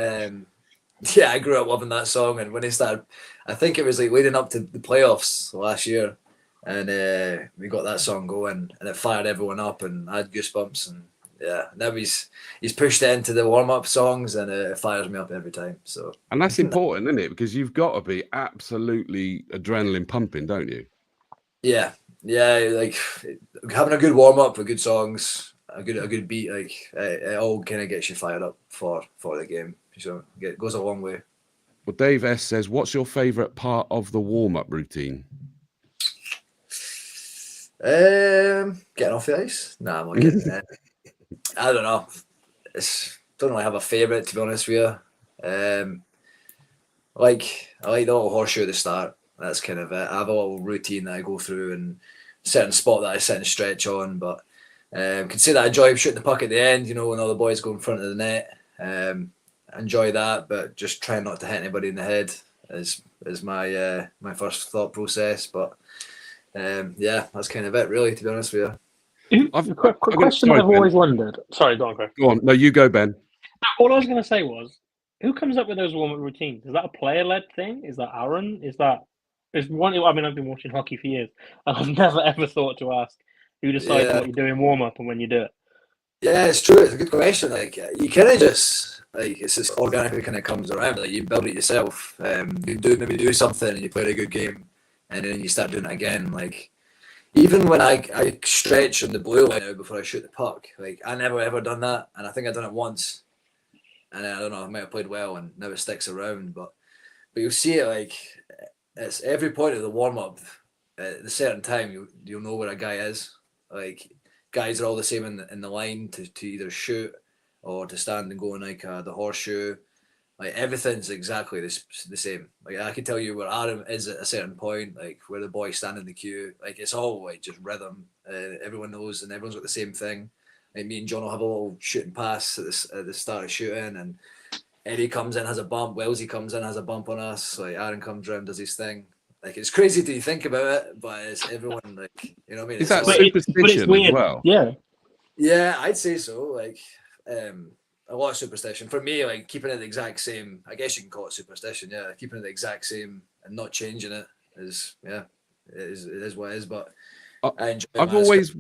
yeah, I grew up loving that song, and when it started, I think it was like leading up to the playoffs last year, and we got that song going, and it fired everyone up, and I had goosebumps, and yeah, now he's pushed it into the warm-up songs, and it fires me up every time. So, and that's important, isn't it? Because you've got to be absolutely adrenaline pumping, don't you? Yeah, like having a good warm-up with good songs, a good beat, like it all kind of gets you fired up for the game. So it goes a long way. Well, Dave S says, what's your favourite part of the warm-up routine? Getting off the ice. Nah, I'm not kidding. I don't know. Don't really have a favourite, to be honest with you. I like the little horseshoe at the start. That's kind of it. I have a little routine that I go through, and a certain spot that I sit and stretch on. But can say that I enjoy shooting the puck at the end, when all the boys go in front of the net. Enjoy that, but just try not to hit anybody in the head is my my first thought process. But yeah, that's kind of it, really, to be honest with you. A quick question I've always wondered. Sorry, go on, Craig. Go on. No, you go, Ben. All I was going to say was, who comes up with those warm-up routines? Is that a player-led thing? Is that Aaron? Is one? I mean, I've been watching hockey for years, and I've never ever thought to ask who decides what you do in warm-up and when you do it. Yeah, it's true. It's a good question. Like, you kind of just it's just organically kind of comes around. Like, you build it yourself. You do something and you play a good game, and then you start doing it again. Like, even when I stretch on the blue line now before I shoot the puck, like I never ever done that, and I think I've done it once, and I don't know, I might have played well, and now it sticks around. But you'll see it like it's every point of the warm up. At a certain time, you'll know where a guy is. Like, guys are all the same in the line to either shoot or to stand and go in like the horseshoe. Like, everything's exactly the same. Like, I can tell you where Aaron is at a certain point, like where the boys stand in the queue. Like, it's all like just rhythm. Everyone knows, and everyone's got the same thing. Like, me and John will have a little shooting pass at the start of shooting, and Eddie comes in, has a bump. Wellesley comes in, has a bump on us. Like, Aaron comes round, does his thing. Like, it's crazy to think about it, but it's everyone, like, you know what I mean? Is that superstition as well? Yeah, I'd say so. Like, a lot of superstition. For me, like, keeping it the exact same, I guess you can call it superstition, yeah. Keeping it the exact same and not changing it is, yeah, it is what it is. But I enjoy it. I've always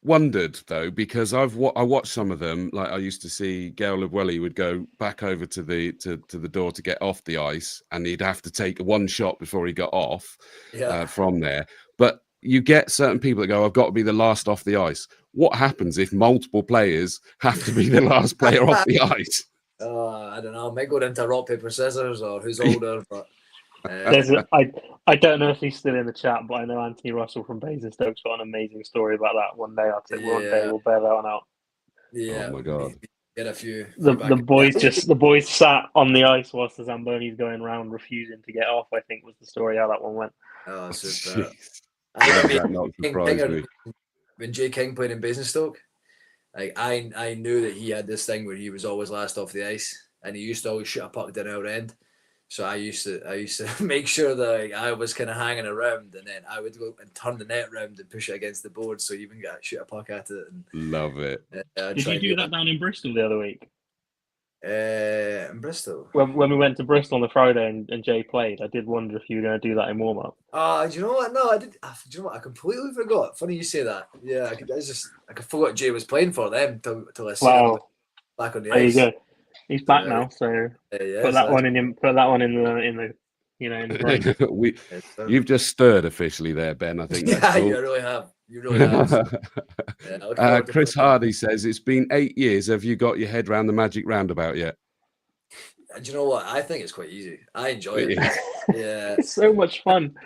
wondered, though, because I watched some of them. Like, I used to see Gail Lebwelly would go back over to the door to get off the ice, and he'd have to take one shot before he got off from there. But you get certain people that go, I've got to be the last off the ice. What happens if multiple players have to be the last player off the ice? I don't know. Might go into rock, paper, scissors, or who's older. But I don't know if he's still in the chat, but I know Anthony Russell from Basingstoke's got an amazing story about that. One day one day we'll bear that one out. yeah, Oh my God. Get a few. The boys sat on the ice whilst the Zamboni's going round refusing to get off. I think was the story how that one went. Oh, super. That not surprised me. When Jay King played in Basingstoke, like I knew that he had this thing where he was always last off the ice, and he used to always shoot a puck down our end. So I used to make sure that I was kind of hanging around, and then I would go and turn the net round and push it against the board, so you even get shoot a puck at it. And, love it. Did you do that down in Bristol the other week? In Bristol. When we went to Bristol on the Friday and Jay played, I did wonder if you were going to do that in warm up. Do you know what? No, I did. Do you know what? I completely forgot. Funny you say that. Yeah, I forgot Jay was playing for them till I saw him back on the ice. There you go. He's back now, so put that one in the the brain. You've just stirred officially there, Ben. I think that's yeah, cool. You really have. You really have. Chris Hardy says, it's been 8 years. Have you got your head around the Magic Roundabout yet? Do you know what? I think it's quite easy. I enjoy it. Yeah. It's so much fun.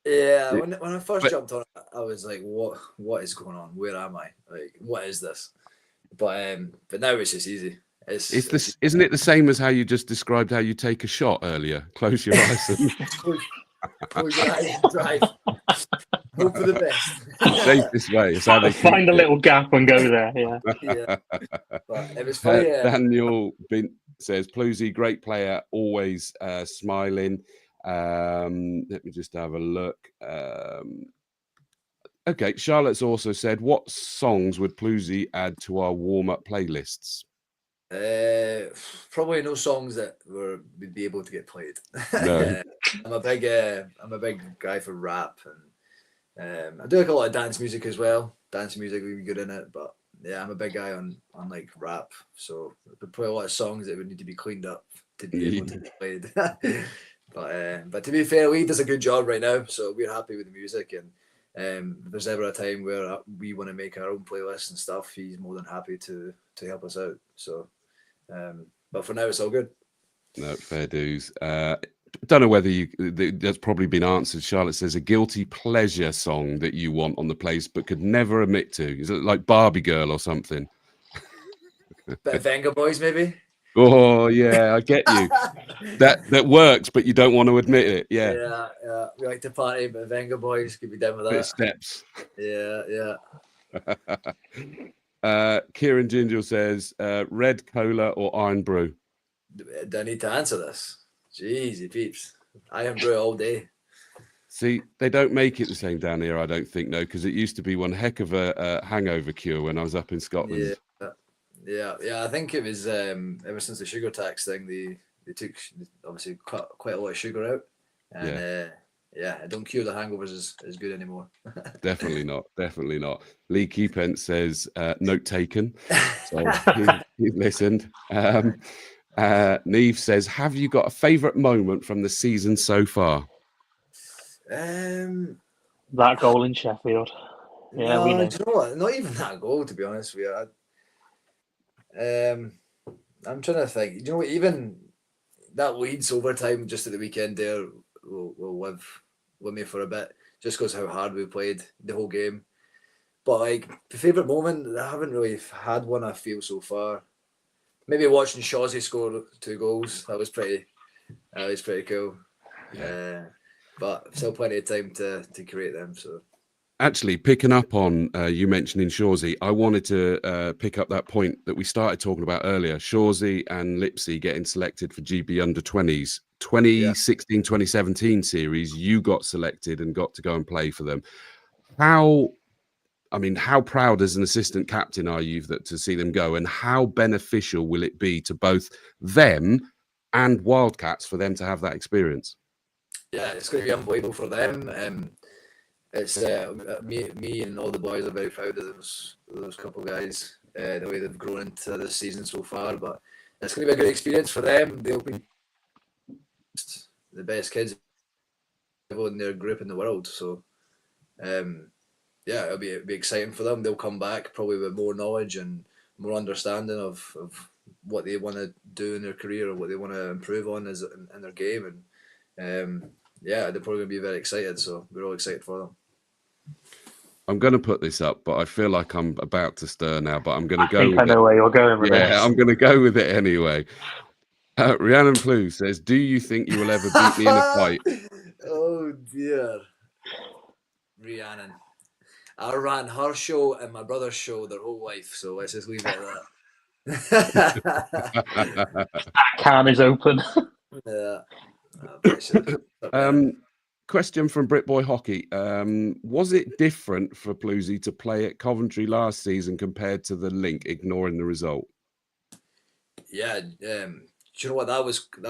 Yeah. When I first jumped on it, I was like, what is going on? Where am I? Like, what is this? But now it's just easy. Isn't it the same as how you just described how you take a shot earlier? Close your eyes and close your eyes and drive. Hope for the best. Safest way. It's how they find a little gap and go there. Yeah. But it was funny. Daniel says, Plusy, great player, always smiling. Let me just have a look. Okay, Charlotte's also said, what songs would Plusy add to our warm-up playlists? Probably no songs that would be able to get played. No. I'm a big guy for rap, and I do like a lot of dance music as well. Dance music would be good in it, but yeah, I'm a big guy on like rap. So there'd probably a lot of songs that would need to be cleaned up to be able to be played. But to be fair, Lee does a good job right now, so we're happy with the music. And if there's ever a time where we want to make our own playlist and stuff, he's more than happy to help us out. So. But for now, it's all good. No, fair dues. Don't know whether that's probably been answered. Charlotte says a guilty pleasure song that you want on the place but could never admit to. Is it like Barbie Girl or something? Bit of Venga Boys, maybe. Oh yeah, I get you. that works, but you don't want to admit it. Yeah. Yeah. We like to party, but Venga Boys could be done with that. Bit of steps. Yeah. Kieran Ginger says, red cola or iron brew? Do I need to answer this? Jeez, peeps. Iron brew all day. See, they don't make it the same down here, I don't think, no, because it used to be one heck of a hangover cure when I was up in Scotland. Yeah. I think it was ever since the sugar tax thing, they took obviously quite a lot of sugar out. And I don't cure the hangovers as good anymore. Definitely not. Lee Keepent says, note taken. So he listened. Neve says, have you got a favourite moment from the season so far? That goal in Sheffield. Yeah, no, we know. Do you know what? Not even that goal, to be honest with you. I'm trying to think. You know what? Even that Leeds overtime just at the weekend there will live with me for a bit, just because how hard we played the whole game. But like the favourite moment, I haven't really had one. I feel so far. Maybe watching Shawsey score 2 goals. That was pretty cool. Yeah. But still plenty of time to create them. So. Actually, picking up on you mentioning Shawsey, I wanted to pick up that point that we started talking about earlier. Shawsey and Lipsy getting selected for GB Under-20s. 2016-2017 series, you got selected and got to go and play for them. How proud as an assistant captain are you to see them go, and how beneficial will it be to both them and Wildcats for them to have that experience? Yeah, it's going to be unbelievable for them. It's me and all the boys are very proud of those couple of guys, the way they've grown into this season so far. But it's going to be a good experience for them. They'll be the best kids in their group in the world. So yeah, it'll be exciting for them. They'll come back probably with more knowledge and more understanding of what they want to do in their career or what they want to improve on in their game. And yeah, they're probably going to be very excited. So we're all excited for them. I'm going to put this up, but I feel like I'm about to stir now. But I'm going to go. I think with I know where you're going with this. Yeah, I'm going to go with it anyway. Rhiannon Plough says, "Do you think you will ever beat me in a fight?" Oh dear, Rhiannon. I ran her show and my brother's show their whole life, so let's just leave it at that. That can is open. Yeah. Question from Britboy Hockey. Was it different for Plousy to play at Coventry last season compared to the Link, ignoring the result? Yeah, do you know what, I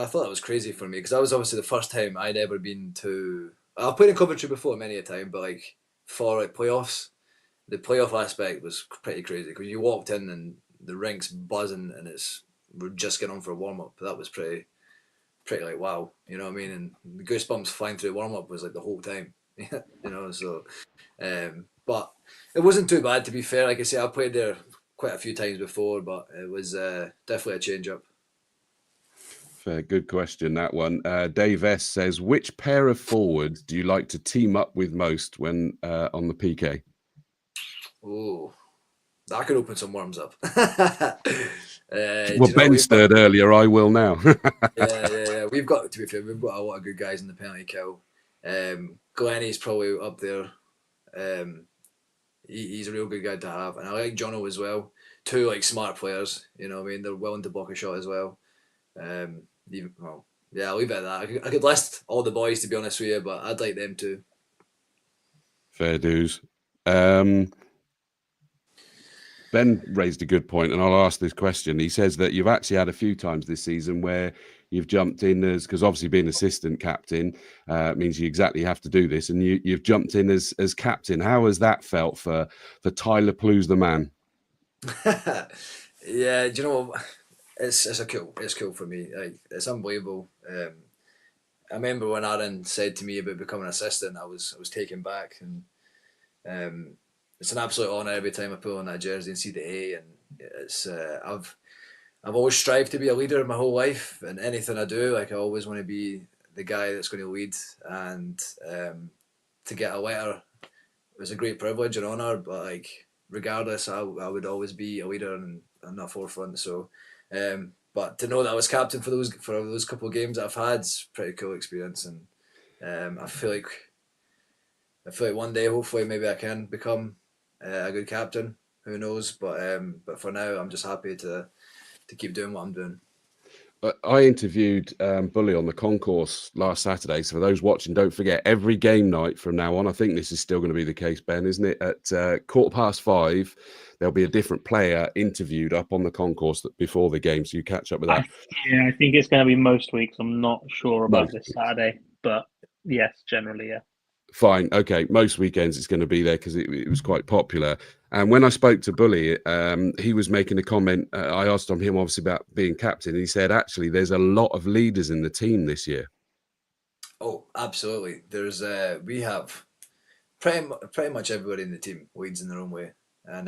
thought that was crazy for me, because that was obviously the first time I'd ever been to. I've played in Coventry before many a time, but like for like playoffs, the playoff aspect was pretty crazy, because you walked in and the rink's buzzing and we're just getting on for a warm up. That was pretty like wow, you know what I mean? And the goosebumps flying through warm up was like the whole time, you know. So, but it wasn't too bad, to be fair. Like I say, I played there quite a few times before, but it was definitely a change up. Fair, good question, that one. Dave S says, which pair of forwards do you like to team up with most when on the PK? Oh, that could open some worms up. Well, Ben stirred earlier. I will now. Yeah. We've got, to be fair, we've got a lot of good guys in the penalty kill. Glennie's probably up there. He's a real good guy to have, and I like Jono as well. Two like smart players, you know what I mean? They're willing to block a shot as well. I'll leave it at that. I could list all the boys, to be honest with you, but I'd like them too. Fair dues. Ben raised a good point, and I'll ask this question. He says that you've actually had a few times this season where you've jumped in because obviously being assistant captain means you exactly have to do this, and you've jumped in as captain. How has that felt for Tyler Plough's the man? Yeah, do you know what? It's cool for me. Like, it's unbelievable. I remember when Aaron said to me about becoming an assistant, I was taken back, and it's an absolute honour every time I pull on that jersey and see the A. And it's I've always strived to be a leader my whole life, and anything I do, like I always want to be the guy that's going to lead. And to get a letter was a great privilege and honour. But like regardless, I would always be a leader and on the forefront. So. But to know that I was captain for those couple of games that I've had, it's a pretty cool experience, and I feel like one day, hopefully, maybe I can become a good captain. Who knows? But for now, I'm just happy to keep doing what I'm doing. I interviewed Bully on the concourse last Saturday. So for those watching, don't forget, every game night from now on, I think this is still going to be the case, Ben, isn't it? At 5:15, there'll be a different player interviewed up on the concourse before the game. So you catch up with that. I think it's going to be most weeks. I'm not sure about this Saturday, but yes, generally, yeah. Fine. Okay. Most weekends it's going to be there because it was quite popular. And when I spoke to Bully, he was making a comment. I asked him obviously about being captain. And he said, actually, there's a lot of leaders in the team this year. Oh, absolutely. There's we have pretty much everybody in the team leads in their own way. And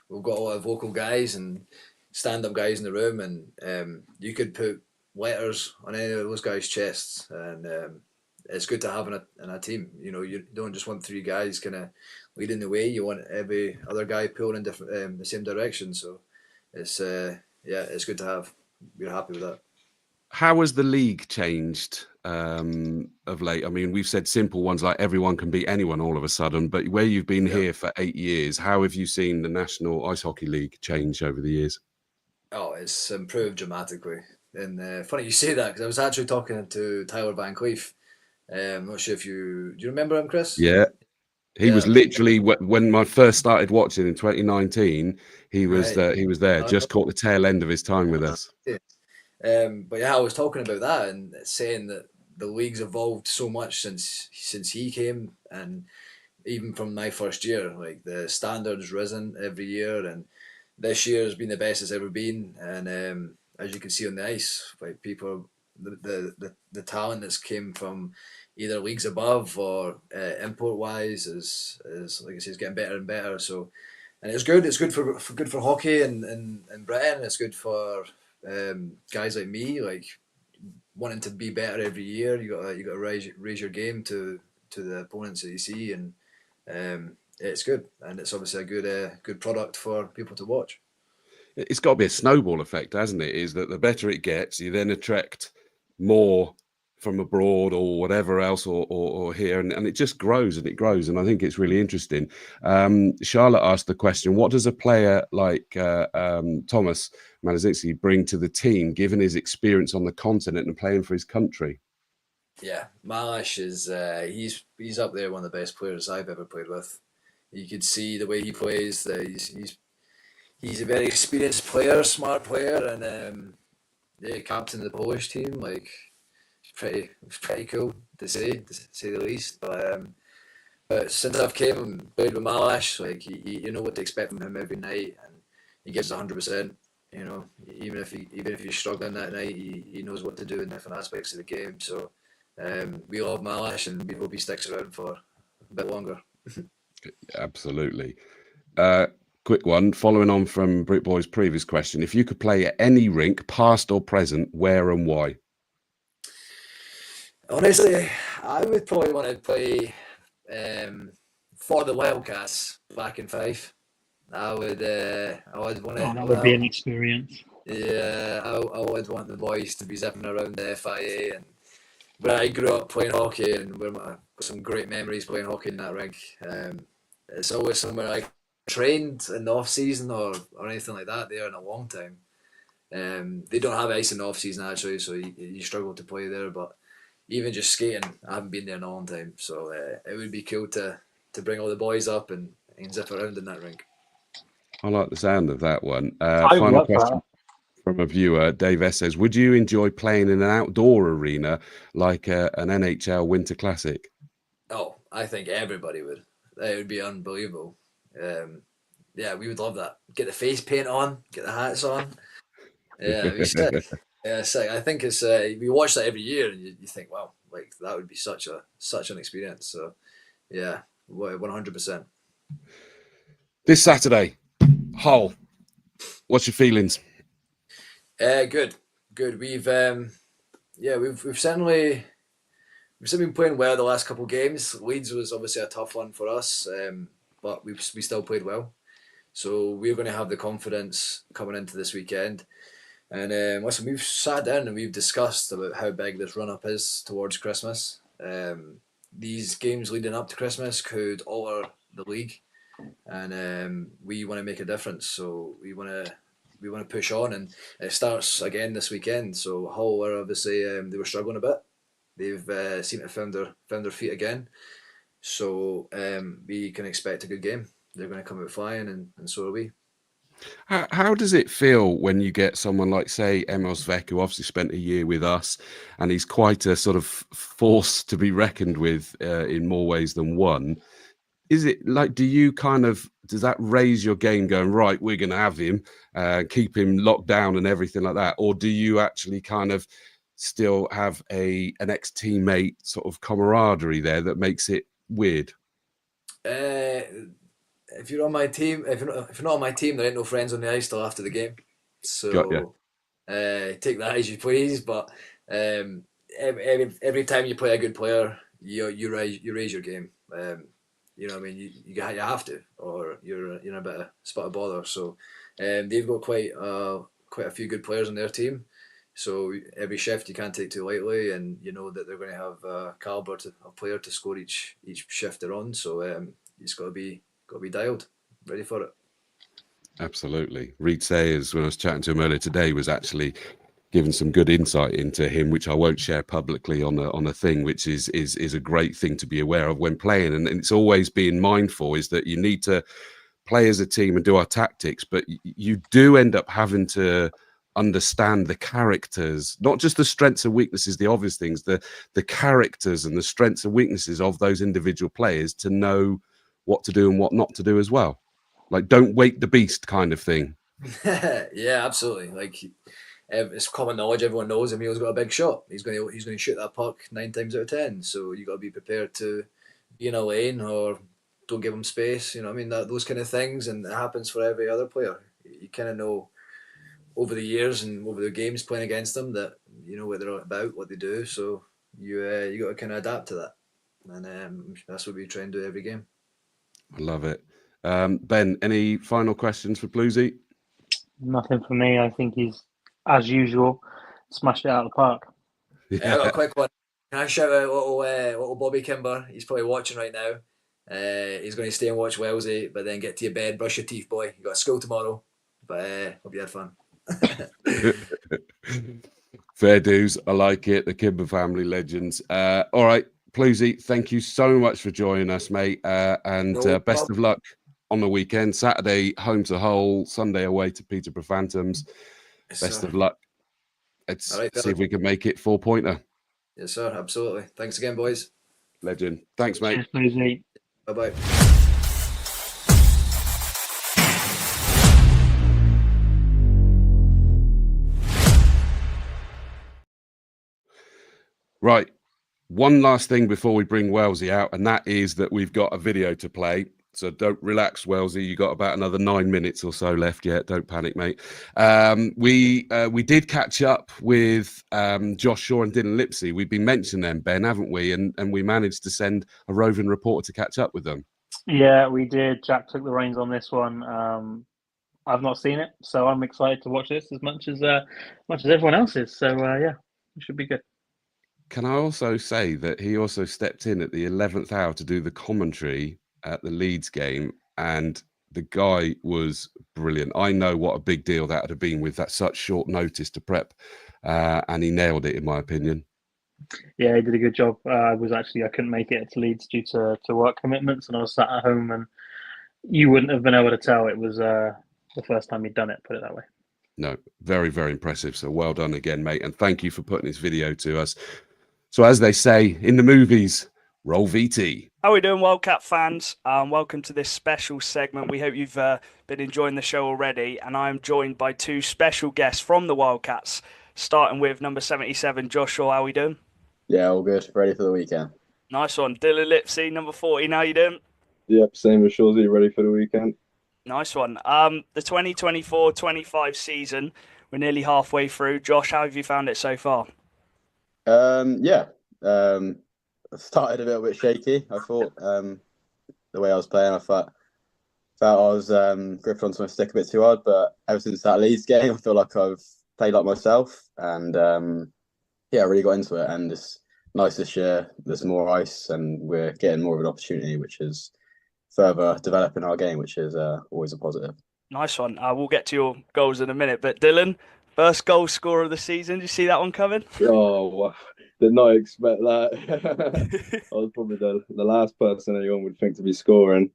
we've got a lot of vocal guys and stand-up guys in the room. And you could put letters on any of those guys' chests. And it's good to have in a team. You know, you don't just want three guys kind of leading the way. You want every other guy pulling in different the same direction. So it's it's good to have. We're happy with that. How has the league changed of late? I mean, we've said simple ones like everyone can beat anyone all of a sudden, but where you've been here for 8 years, how have you seen the National Ice Hockey League change over the years? Oh, it's improved dramatically. And funny you say that, because I was actually talking to Tyler Van Cleef. I'm not sure if do you remember him, Chris? Yeah. He was literally, when I first started watching in 2019, he was there, just caught the tail end of his time with us. But yeah, I was talking about that and saying that the league's evolved so much since he came, and even from my first year, like the standards risen every year, and this year has been the best it's ever been. And as you can see on the ice, like people, the talent that's came from either leagues above or import wise is like I say, is getting better and better. So, and it's good. It's good for hockey in Britain. It's good for guys like me, like wanting to be better every year. You got to raise your game to the opponents that you see, and it's good. And it's obviously a good product for people to watch. It's got to be a snowball effect, hasn't it? Is that the better it gets, you then attract more from abroad or whatever else, or here, and it just grows and it grows. And I think it's really interesting. Charlotte asked the question: what does a player like Thomas Malizicki bring to the team, given his experience on the continent and playing for his country? Yeah, Malash is he's up there, one of the best players I've ever played with. You could see the way he plays that he's a very experienced player, smart player, and captain of the Polish team. Like, it's pretty cool to say the least. But since I've came and played with Malash, like you know what to expect from him every night, and he gives 100%. You know, even if you're struggling that night, he knows what to do in different aspects of the game. So we love Malash, and we hope he sticks around for a bit longer. Absolutely. Quick one, following on from Brick Boy's previous question: if you could play at any rink, past or present, where and why? Honestly, I would probably want to play for the Wildcats back in Fife. I would want to. That would be an experience. Yeah, I would want the boys to be zipping around the FIA, and where I grew up playing hockey, and where got some great memories playing hockey in that rink. It's always somewhere I trained in the off season or anything like that there in a long time. They don't have ice in the off season actually, so you struggle to play there. But even just skating, I haven't been there in a long time, so it would be cool to bring all the boys up and zip around in that rink. I like the sound of that one. Final question from a viewer. Dave S says, would you enjoy playing in an outdoor arena like an NHL Winter Classic? Oh, I think everybody would. It would be unbelievable. Yeah, we would love that. Get the face paint on, get the hats on. Yeah, it'd be sick. Yeah, sick. I think it's we watch that every year, and you think, wow, like that would be such an experience. So, yeah, 100%. This Saturday, Hull. What's your feelings? Good. We've certainly been playing well the last couple of games. Leeds was obviously a tough one for us, but we still played well. So we're going to have the confidence coming into this weekend. And listen, we've sat down and we've discussed about how big this run-up is towards Christmas. These games leading up to Christmas could alter the league, and we want to make a difference. So we want to push on, and it starts again this weekend. So Hull were obviously they were struggling a bit. They've seemed to found their feet again. So we can expect a good game. They're going to come out flying, and so are we. How does it feel when you get someone like, say, Emil Svek, who obviously spent a year with us, and he's quite a sort of force to be reckoned with in more ways than one? Is it like, does that raise your game going, right, we're going to have him, keep him locked down and everything like that? Or do you actually kind of still have an ex-teammate sort of camaraderie there that makes it weird? If you're on my team, if you're not on my team, there ain't no friends on the ice till after the game. So take that as you please. But every time you play a good player, you raise your game. You know what I mean? You have to, or you're in a bit of spot of bother. So they've got quite a few good players on their team. So every shift you can't take too lightly, and you know that they're going to have a caliber of player to score each shift they're on. So it's got to be dialed, ready for it. Absolutely. Reed Sayers, when I was chatting to him earlier today, was actually giving some good insight into him, which I won't share publicly on a thing, which is a great thing to be aware of when playing. And it's always being mindful is that you need to play as a team and do our tactics, but you do end up having to understand the characters, not just the strengths and weaknesses, the obvious things, the characters and the strengths and weaknesses of those individual players to know what to do and what not to do as well. Like, don't wake the beast kind of thing. Yeah, absolutely. Like, it's common knowledge. Everyone knows Emil's got a big shot. He's going to shoot that puck 9 times out of 10. So you got to be prepared to be in a lane or don't give him space. You know what I mean? Those kind of things, and it happens for every other player. You kind of know over the years and over the games playing against them that you know what they're about, what they do. So you got to kind of adapt to that, and that's what we try and do every game. I love it. Ben, any final questions for Bluesy? Nothing for me. I think he's, as usual, smashed it out of the park. I got a quick one. Can I shout out little Bobby Kimber? He's probably watching right now. He's going to stay and watch Wellesley, but then get to your bed, brush your teeth, boy. You got school tomorrow, but hope you had fun. Fair dues. I like it. The Kimber family legends. All right, Bluesy, thank you so much for joining us, mate. And best of luck on the weekend. Saturday, home to Hull. Sunday, away to Peterborough Phantoms. Yes, best sir. of luck. Let's see if we can make it 4-pointer. Yes, sir. Absolutely. Thanks again, boys. Legend. Thanks, mate. Cheers, Bluesy. Bye-bye. Right. One last thing before we bring Wellesley out, and that is that we've got a video to play. So don't relax, Wellesley. You got about another 9 minutes or so left yet. Don't panic, mate. We did catch up with Josh Shaw and Dylan Lipsey. We've been mentioning them, Ben, haven't we? And we managed to send a roving reporter to catch up with them. Yeah, we did. Jack took the reins on this one. I've not seen it, so I'm excited to watch this as much as everyone else is. So yeah, it should be good. Can I also say that he also stepped in at the 11th hour to do the commentary at the Leeds game, and the guy was brilliant. I know what a big deal that would have been with that such short notice to prep, and he nailed it, in my opinion. Yeah, he did a good job. I couldn't make it to Leeds due to work commitments, and I was sat at home, and you wouldn't have been able to tell it was the first time he'd done it, put it that way. No, very, very impressive. So well done again, mate, and thank you for putting this video to us. So as they say in the movies, roll VT. How are we doing, Wildcat fans? Welcome to this special segment. We hope you've been enjoying the show already. And I'm joined by two special guests from the Wildcats, starting with number 77, Josh Shaw. How are we doing? Yeah, all good. Ready for the weekend. Nice one. Dylan Lipsey, number 14. How you doing? Yep, same as Shawsy. Ready for the weekend. Nice one. The 2024-25 season, we're nearly halfway through. Josh, how have you found it so far? I started a little bit shaky. I thought the way I was playing, I felt I was gripping onto my stick a bit too hard. But ever since that Leeds game, I feel like I've played like myself, and I really got into it. And it's nice this year. There's more ice, and we're getting more of an opportunity, which is further developing our game, which is always a positive. Nice one. We'll get to your goals in a minute. But Dylan, first goal scorer of the season. Did you see that one coming? Oh, wow. Did not expect that. I was probably the last person anyone would think to be scoring.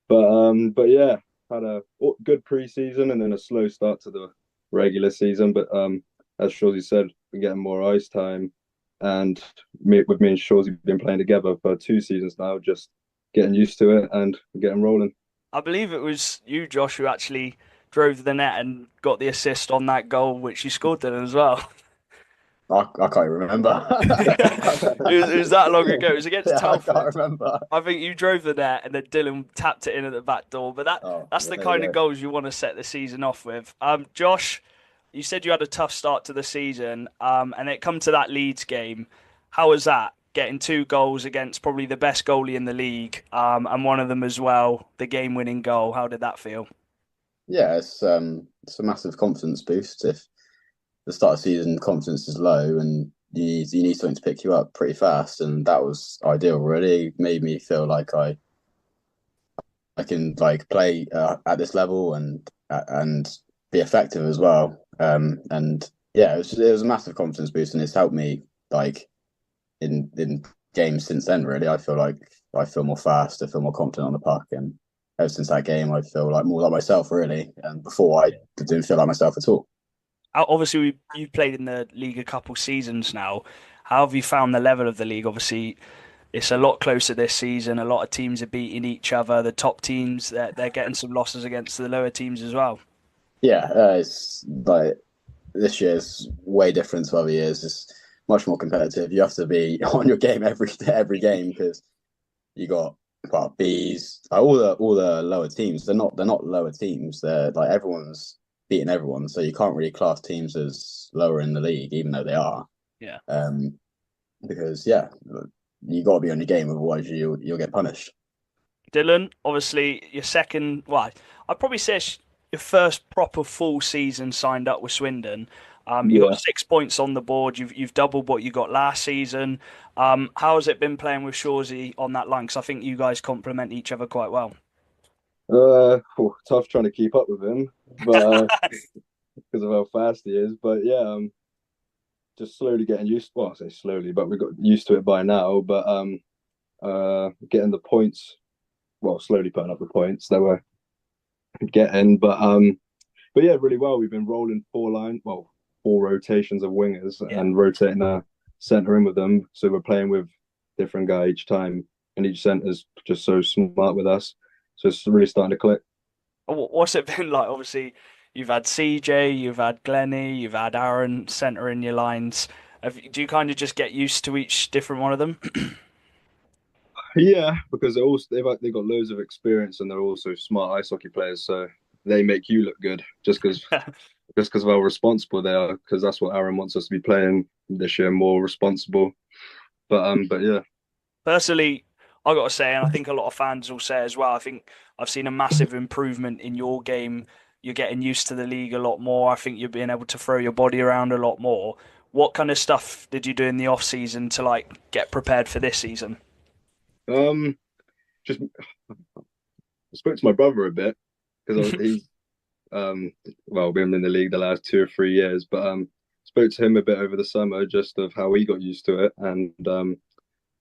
But yeah, had a good pre-season and then a slow start to the regular season. But as Shawsy said, we're getting more ice time. And me and Shawsy been playing together for 2 seasons now, just getting used to it and getting rolling. I believe it was you, Josh, who actually drove the net and got the assist on that goal, which you scored, Dylan, as well. I can't remember. it was that long ago. It was against Telford. I can't remember. I think you drove the net and then Dylan tapped it in at the back door. But that's the kind of goals you want to set the season off with. Josh, you said you had a tough start to the season, and it come to that Leeds game. How was that? Getting 2 goals against probably the best goalie in the league, and one of them as well, the game-winning goal. How did that feel? Yeah, it's a massive confidence boost. If the start of the season confidence is low and you need something to pick you up pretty fast, and that was ideal. Really it made me feel like I can play at this level and be effective as well. And yeah, it was a massive confidence boost, and it's helped me in games since then. Really, I feel like I feel more fast, I feel more confident on the puck, and ever since that game, I feel like more like myself. Really, and before I didn't feel like myself at all. Obviously, you've played in the league a couple seasons now. How have you found the level of the league? Obviously, it's a lot closer this season. A lot of teams are beating each other. The top teams, they're getting some losses against the lower teams as well. Yeah, it's like this year's way different to other years. It's much more competitive. You have to be on your game every game because you got Bs, all the lower teams. They're not lower teams. They're like everyone's beating everyone, so you can't really class teams as lower in the league, even though they are. Yeah. Because you got to be on your game, otherwise you'll get punished. Dylan, obviously your second, well, I'd probably say it's your first proper full season signed up with Swindon. You got 6 points on the board. You've doubled what you got last season. How has it been playing with Shawsey on that line? Because I think you guys complement each other quite well. Tough trying to keep up with him, but because of how fast he is. But yeah, just slowly getting used. Well, I say slowly, but we got used to it by now. But getting the points. Well, slowly putting up the points that we're getting, but yeah, really well. We've been rolling four rotations of wingers and rotating a centre in with them. So we're playing with different guy each time, and each centre's just so smart with us. So it's really starting to click. What's it been like? Obviously, you've had CJ, you've had Glennie, you've had Aaron centre in your lines. Do you kind of just get used to each different one of them? Yeah, because they've got loads of experience and they're also smart ice hockey players, so they make you look good just because of how responsible they are. Because that's what Aaron wants us to be playing this year, more responsible. But yeah. Personally, I got to say, and I think a lot of fans will say as well, I think I've seen a massive improvement in your game. You're getting used to the league a lot more. I think you're being able to throw your body around a lot more. What kind of stuff did you do in the off season to get prepared for this season? Just I spoke to my brother a bit because he's been in the league the last 2 or 3 years, but spoke to him a bit over the summer just of how he got used to it, and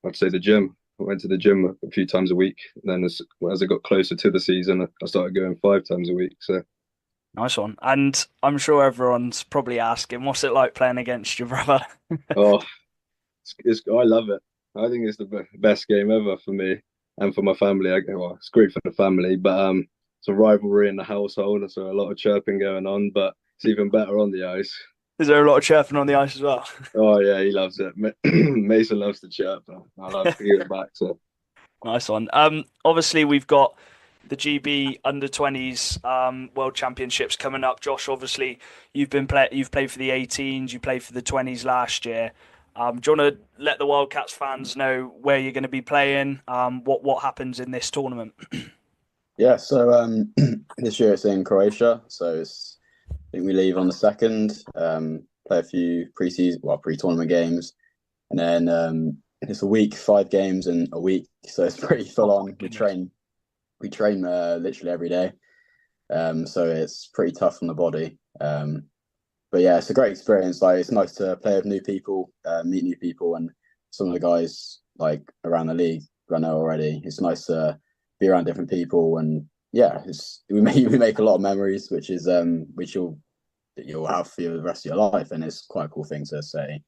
I'd say the gym. I went to the gym a few times a week. Then as it got closer to the season, I started going 5 times a week. So nice one. And I'm sure everyone's probably asking, what's it like playing against your brother? I love it. I think it's the best game ever for me and for my family. It's great for the family, but it's a rivalry in the household, so a lot of chirping going on. But it's even better on the ice. Is there a lot of chirping on the ice as well? Oh yeah, he loves it. Mason loves to chirp. I love to hear it back. So nice one. Obviously we've got the GB under-20s World Championships coming up. Josh, obviously you've played for the 18s, you played for the 20s last year. Do you want to let the Wildcats fans know where you're going to be playing? What happens in this tournament? Yeah, so this year it's in Croatia. So I think we leave on the 2nd, play a few pre-tournament games, and then it's a week, 5 games in a week. So it's pretty full on. We train literally every day. So it's pretty tough on the body. But yeah, it's a great experience. It's nice to play with new people, meet new people, and some of the guys around the league I know already. It's nice to be around different people, and yeah, we make a lot of memories, which you'll have for the rest of your life, and it's quite a cool thing to say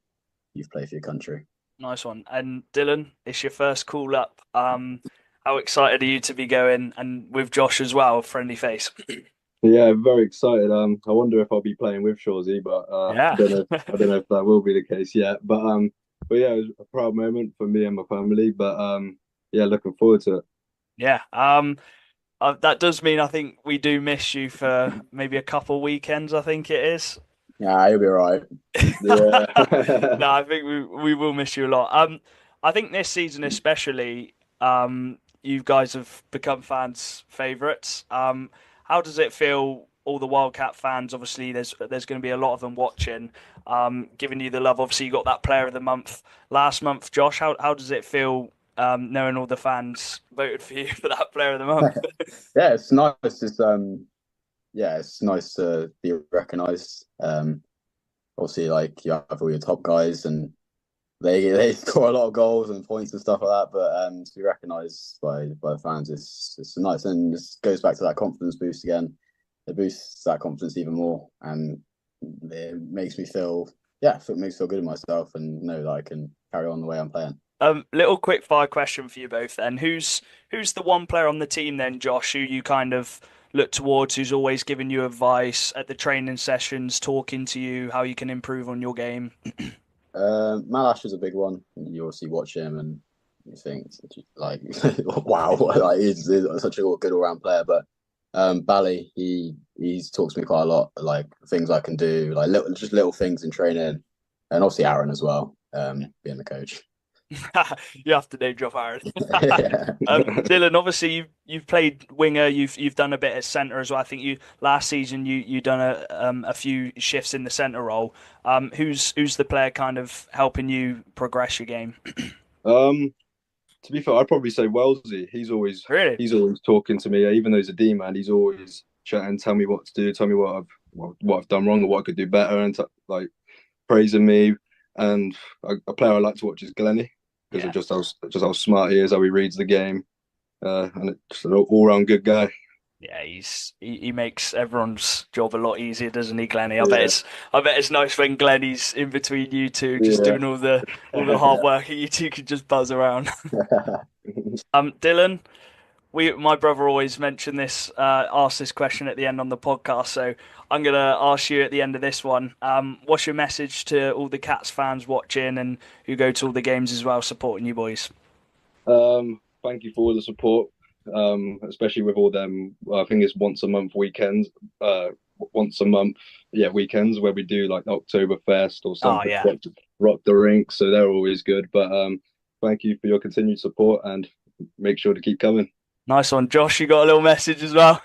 you've played for your country. Nice one. And Dylan, it's your first call up. How excited are you to be going, and with Josh as well, friendly face? Yeah, very excited. I wonder if I'll be playing with Shawsey, but I don't know if that will be the case yet. But yeah, it was a proud moment for me and my family. But yeah, looking forward to it. Yeah. That does mean I think we do miss you for maybe a couple weekends. I think it is. Yeah, you'll be all right. Yeah. No, I think we will miss you a lot. I think this season especially, you guys have become fans' favourites. How does it feel? All the Wildcat fans, obviously, there's going to be a lot of them watching, giving you the love. Obviously, you got that Player of the Month last month, Josh. How does it feel knowing all the fans voted for you for that Player of the Month? Yeah, it's nice. It's nice to be recognised. Obviously, you have all your top guys, and they score a lot of goals and points and stuff like that. But to be recognised by the fans, it's nice, and this goes back to that confidence boost again. It boosts that confidence even more, and it makes me feel good in myself, and know that I can carry on the way I'm playing. Little quick fire question for you both then. Who's the one player on the team then, Josh, who you kind of look towards, who's always giving you advice at the training sessions, talking to you, how you can improve on your game? Malash is a big one. You obviously watch him and you think, like, wow, like he's such a good all-round player. But Bally, he talks to me quite a lot, like things I can do, like little things in training, and obviously Aaron as well, being the coach. You have to name drop Aaron. Yeah. Dylan, obviously you've played winger, you've done a bit at centre as well. I think last season you done a few shifts in the centre role. Who's the player kind of helping you progress your game? To be fair, I'd probably say Wellesley. He's always talking to me, even though he's a D man. He's always chatting, tell me what to do, tell me what I've done wrong or what I could do better, and like praising me. And a player I like to watch is Glennie, because of just how smart he is, how he reads the game, and it's just an all-round good guy. Yeah, he makes everyone's job a lot easier, doesn't he, Glennie? I bet it's nice when Glennie's in between you two, just doing all the hard work, and you two can just buzz around. Dylan, my brother always mentioned this, asked this question at the end on the podcast, so I'm gonna ask you at the end of this one. What's your message to all the Cats fans watching and who go to all the games as well, supporting you boys? Thank you for all the support. Especially with all them, I think it's once a month weekends where we do like Oktoberfest or something. Rock the rink, so they're always good. But thank you for your continued support and make sure to keep coming. Nice one. Josh, you got a little message as well?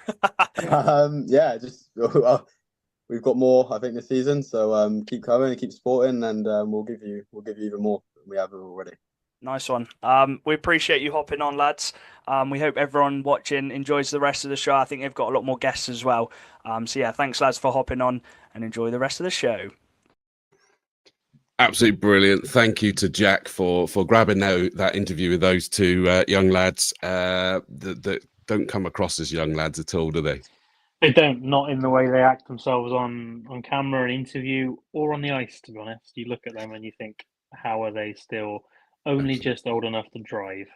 We've got more, I think, this season, so keep coming and keep supporting, and we'll give you even more than we have already. Nice one. We appreciate you hopping on, lads. We hope everyone watching enjoys the rest of the show. I think they've got a lot more guests as well. Thanks, lads, for hopping on, and enjoy the rest of the show. Absolutely brilliant. Thank you to Jack for grabbing that interview with those two young lads that don't come across as young lads at all, do they? They don't, not in the way they act themselves on camera and interview or on the ice, to be honest. You look at them and you think, how are they still only just old enough to drive?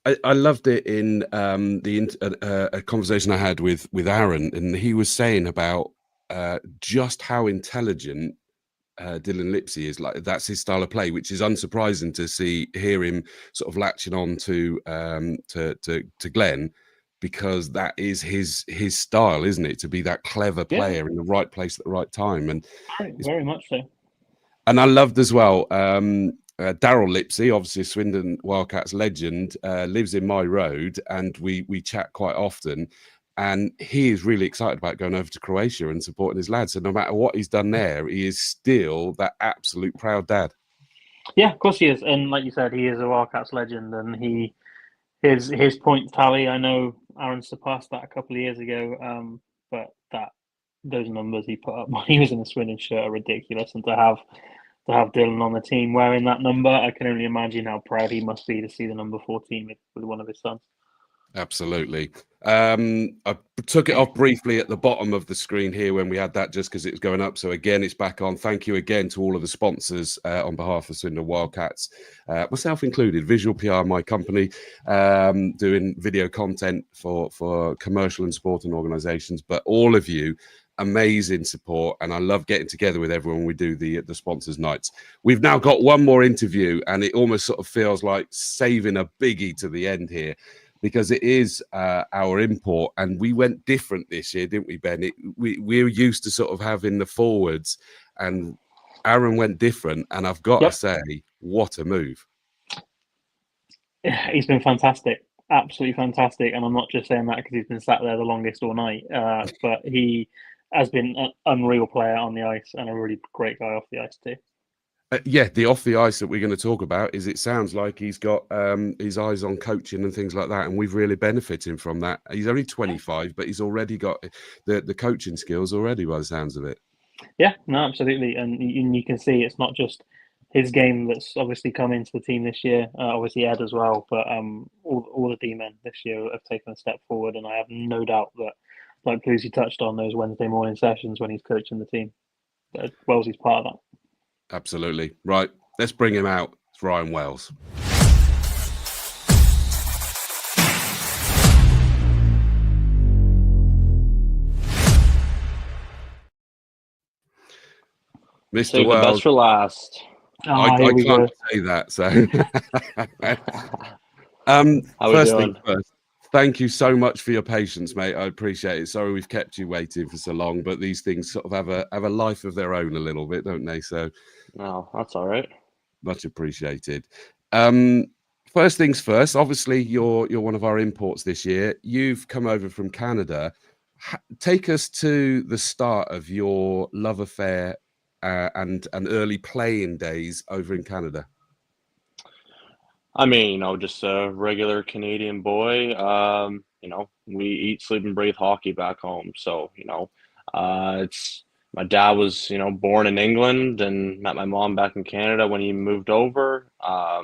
I loved it in a conversation I had with Aaron, and he was saying about just how intelligent Dylan Lipsey is. Like, that's his style of play, which is unsurprising to hear him sort of latching on to Glenn, because that is his style, isn't it? To be that clever player in the right place at the right time, and very much so. And I loved as well. Daryl Lipsey, obviously a Swindon Wildcats legend, lives in my road, and we chat quite often. And he is really excited about going over to Croatia and supporting his lads. So no matter what he's done there, he is still that absolute proud dad. Yeah, of course he is. And like you said, he is a Wildcats legend, and his point tally, I know Aaron surpassed that a couple of years ago, but those numbers he put up when he was in the Swindon shirt are ridiculous. And to have Dylan on the team wearing that number, I can only imagine how proud he must be to see the number 14 with one of his sons. Absolutely. I took it off briefly at the bottom of the screen here when we had that, just because it was going up. So again, it's back on. Thank you again to all of the sponsors on behalf of Swindon Wildcats, myself included. Visual PR, my company, doing video content for commercial and sporting organisations. But all of you, amazing support, and I love getting together with everyone when we do the sponsors nights. We've now got one more interview, and it almost sort of feels like saving a biggie to the end here, because it is our import, and we went different this year, didn't we, Ben? We're used to sort of having the forwards, and Aaron went different, and I've got to say, what a move. He's been fantastic, absolutely fantastic, and I'm not just saying that because he's been sat there the longest all night, but he has been an unreal player on the ice and a really great guy off the ice too. The off the ice that we're going to talk about is, it sounds like he's got his eyes on coaching and things like that, and we've really benefited from that. He's only 25, but he's already got the coaching skills already, by the sounds of it. Yeah, no, absolutely, and you can see it's not just his game that's obviously come into the team this year. Obviously Ed as well, but all the D-men this year have taken a step forward, and I have no doubt that, like Bluesy touched on, those Wednesday morning sessions when he's coaching the team, Wellesley's part of that. Absolutely. Right, let's bring him out. It's Ryan Wells. Mr. Save the World. best for last. I Here we can't go. say that. So, How we first doing? thing first, thank you so much for your patience, mate. I appreciate it. Sorry we've kept you waiting for so long, but these things sort of have a life of their own a little bit, don't they? So, No, that's all right. much appreciated. First things first. Obviously, you're one of our imports this year. You've come over from Canada. Take us to the start of your love affair and early playing days over in Canada. I mean, just a regular Canadian boy. We eat, sleep, and breathe hockey back home. So, it's my dad was, born in England and met my mom back in Canada when he moved over. My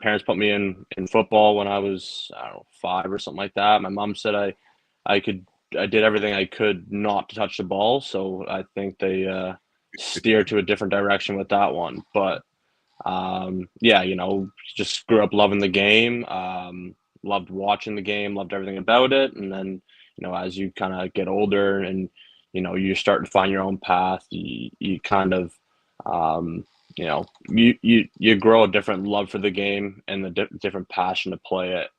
parents put me in football when I was, I don't know, 5 or something like that. My mom said I did everything I could not to touch the ball. So I think they steered to a different direction with that one. But just grew up loving the game, loved watching the game, loved everything about it. And then, as you kind of get older and, you start to find your own path, you kind of, you grow a different love for the game and the different passion to play it.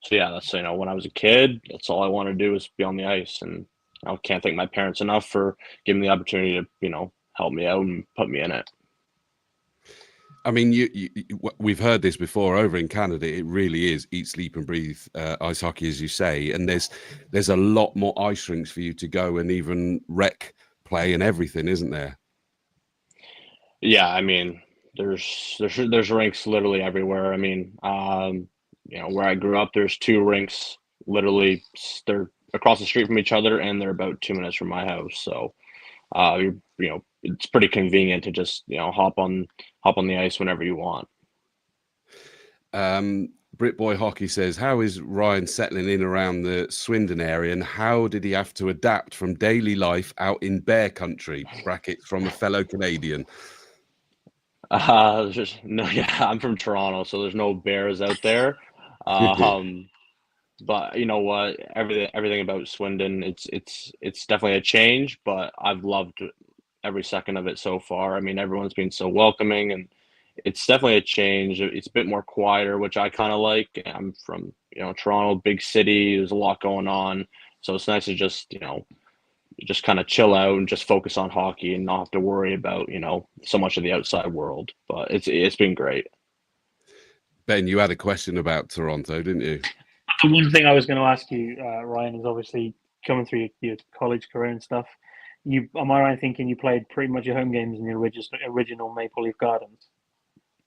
So yeah, that's, when I was a kid, that's all I wanted to do was be on the ice. And I can't thank my parents enough for giving me the opportunity to, help me out and put me in it. I mean, we've heard this before over in Canada. It really is eat, sleep, and breathe ice hockey, as you say. And there's a lot more ice rinks for you to go and even rec play and everything, isn't there? Yeah, I mean, there's rinks literally everywhere. I mean, where I grew up, there's 2 rinks. Literally, they're across the street from each other, and they're about 2 minutes from my house. So, it's pretty convenient to just hop on the ice whenever you want. Britboy Hockey says, how is Ryan settling in around the Swindon area, and how did he have to adapt from daily life out in bear country, brackets from a fellow Canadian? I'm from Toronto, so there's no bears out there. But you know what? Everything about Swindon, it's definitely a change, but I've loved every second of it so far. I mean, everyone's been so welcoming, and it's definitely a change. It's a bit more quieter, which I kind of like. I'm from, Toronto, big city. There's a lot going on, so it's nice to just kind of chill out and just focus on hockey and not have to worry about so much of the outside world. But it's been great. Ben, you had a question about Toronto, didn't you? The one thing I was going to ask you, Ryan, is obviously coming through your college career and stuff. Am I right in thinking you played pretty much your home games in the original Maple Leaf Gardens?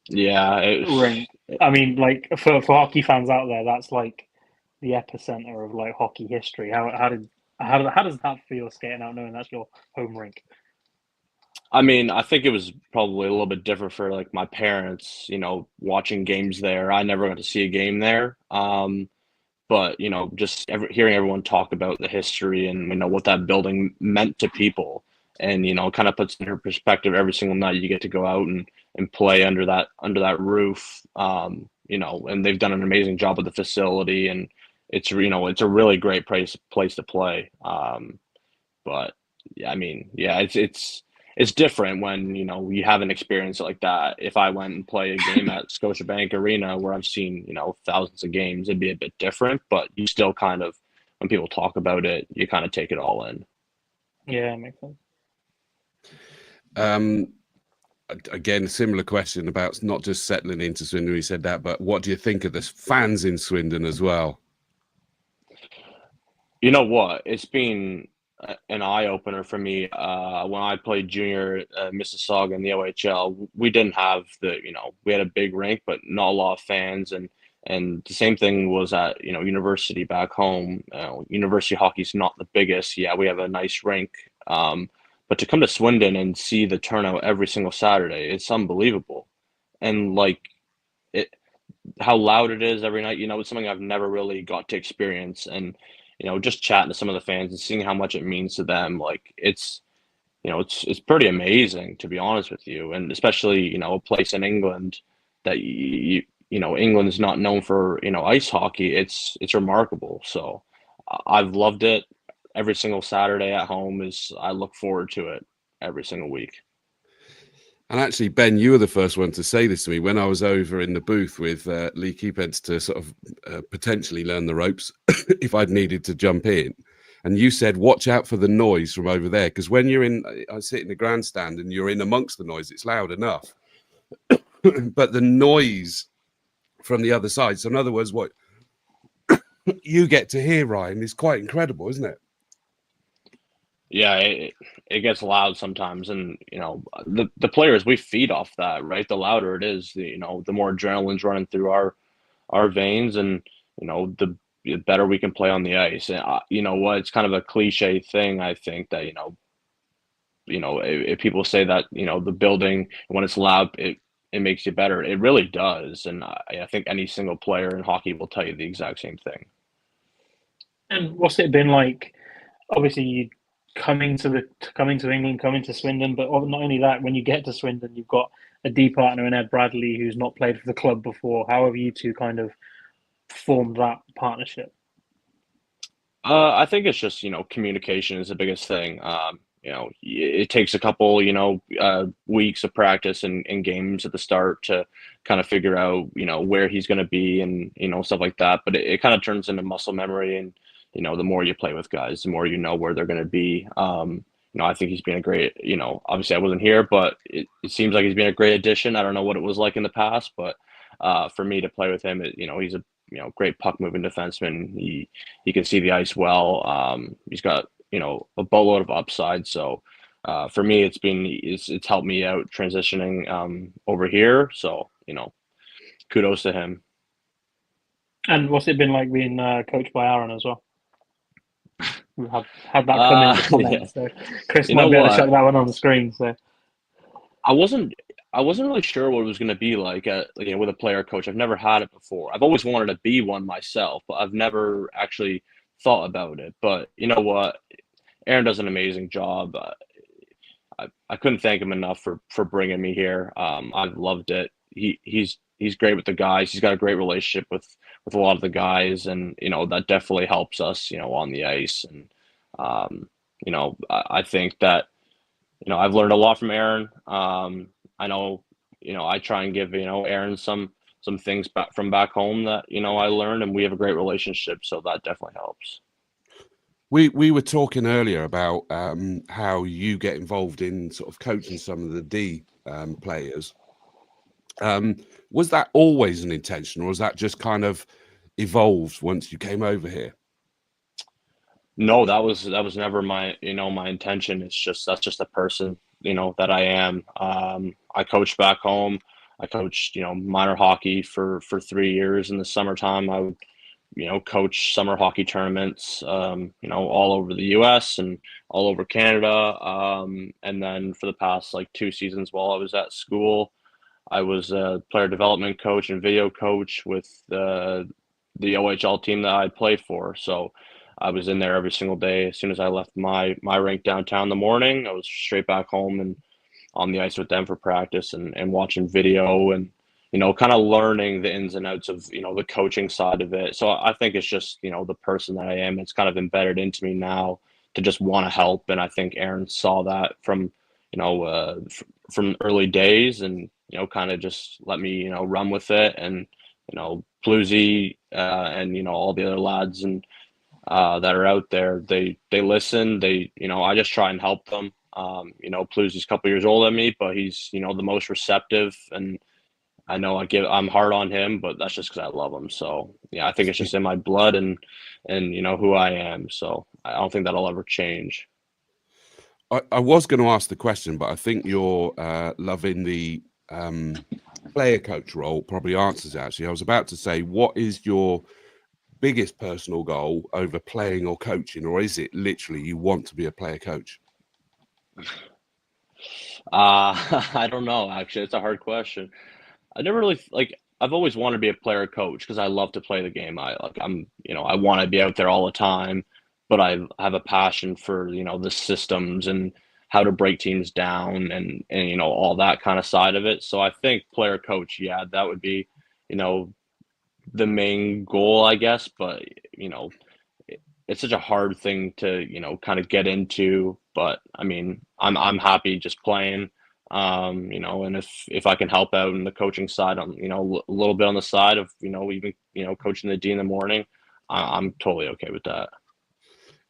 Yeah, I mean, like for hockey fans out there, that's like the epicenter of like hockey history. How does that feel skating out knowing that's your home rink? I mean, I think it was probably a little bit different for like my parents, watching games there. I never got to see a game there. But just hearing everyone talk about the history and what that building meant to people, and kind of puts in perspective every single night you get to go out and play under that roof. And they've done an amazing job with the facility, and it's a really great place to play. But yeah, I mean, yeah, it's different when you have an experience like that. If I went and play a game at Scotiabank Arena where I've seen thousands of games, it'd be a bit different. But you still kind of, when people talk about it, you kind of take it all in. Yeah, it makes sense. Again, a similar question about not just settling into Swindon. We said that, but what do you think of the fans in Swindon as well? You know what? It's been an eye opener for me. When I played junior Mississauga in the OHL, we didn't have we had a big rink, but not a lot of fans. And the same thing was at university back home. University hockey's not the biggest. Yeah, we have a nice rink. But to come to Swindon and see the turnout every single Saturday, it's unbelievable. And like how loud it is every night, it's something I've never really got to experience. And just chatting to some of the fans and seeing how much it means to them, like it's pretty amazing, to be honest with you. And especially a place in England that England is not known for ice hockey. It's remarkable. So I've loved it. Every single Saturday at home I look forward to it. every single week. And actually, Ben, you were the first one to say this to me when I was over in the booth with Lee Keepheads to sort of potentially learn the ropes if I'd needed to jump in. And you said, watch out for the noise from over there. Because when you're I sit in the grandstand and you're in amongst the noise, it's loud enough. But the noise from the other side. So in other words, what you get to hear, Ryan, is quite incredible, isn't it? Yeah, it gets loud sometimes, and the players, we feed off that, right? The louder it is, the more adrenaline's running through our veins, and the better we can play on the ice. And you know what? It's kind of a cliche thing. I think that if people say that the building, when it's loud, it makes you better. It really does, and I think any single player in hockey will tell you the exact same thing. And what's it been like? Obviously, you coming to England, coming to Swindon, but not only that, when you get to Swindon, you've got a D partner in Ed Bradley who's not played for the club before. How have you two kind of formed that partnership? I think it's just communication is the biggest thing. It takes a couple weeks of practice and games at the start to kind of figure out where he's going to be and stuff like that. But it kind of turns into muscle memory, and the more you play with guys, the more you know where they're going to be. I think he's been a great, obviously I wasn't here, but it seems like he's been a great addition. I don't know what it was like in the past, but for me to play with him, he's a great puck moving defenseman. He can see the ice well. He's got a boatload of upside. So for me, it's helped me out transitioning over here. So kudos to him. And what's it been like being coached by Aaron as well? We have had that come in the comments. Yeah. So Chris might be able to check that one on the screen. So I wasn't really sure what it was going to be like with a player coach. I've never had it before. I've always wanted to be one myself, but I've never actually thought about it. But you know what? Aaron does an amazing job. I couldn't thank him enough for bringing me here. I've loved it. He's great with the guys. He's got a great relationship with a lot of the guys, and that definitely helps us on the ice. And I think that I've learned a lot from Aaron. I know I try and give Aaron some things from back home that I learned, and we have a great relationship, so that definitely helps. We were talking earlier about how you get involved in sort of coaching some of the D players. Was that always an intention, or was that just kind of evolved once you came over here? No, that was never my my intention. That's just the person that I am. I coached back home. I coached minor hockey for 3 years in the summertime. I would coach summer hockey tournaments all over the US and all over Canada. And then for the past 2 seasons while I was at school, I was a player development coach and video coach with the OHL team that I played for. So I was in there every single day. As soon as I left my rink downtown in the morning, I was straight back home and on the ice with them for practice and watching video and kind of learning the ins and outs of the coaching side of it. So I think it's just the person that I am. It's kind of embedded into me now to just want to help, and I think Aaron saw that from from early days, and kind of just let me run with it. And Ploozy and all the other lads and that are out there, they listen. I just try and help them. Ploozy's a couple years older than me, but he's the most receptive, and I know I'm hard on him, but that's just because I love him. So yeah, I think it's just in my blood and who I am. So I don't think that'll ever change. I was going to ask the question, but I think you're loving the player coach role probably answers it. Actually, I was about to say, what is your biggest personal goal over playing or coaching, or is it literally you want to be a player coach? I don't know. Actually, it's a hard question. I never really I've always wanted to be a player coach because I love to play the game. I want to be out there all the time, but I have a passion for the systems and how to break teams down and all that kind of side of it. So I think player coach, yeah, that would be the main goal, I guess. But it's such a hard thing to kind of get into But I mean, I'm happy just playing. And if I can help out in the coaching side, on a little bit on the side of even coaching the D in the morning, I'm totally okay with that.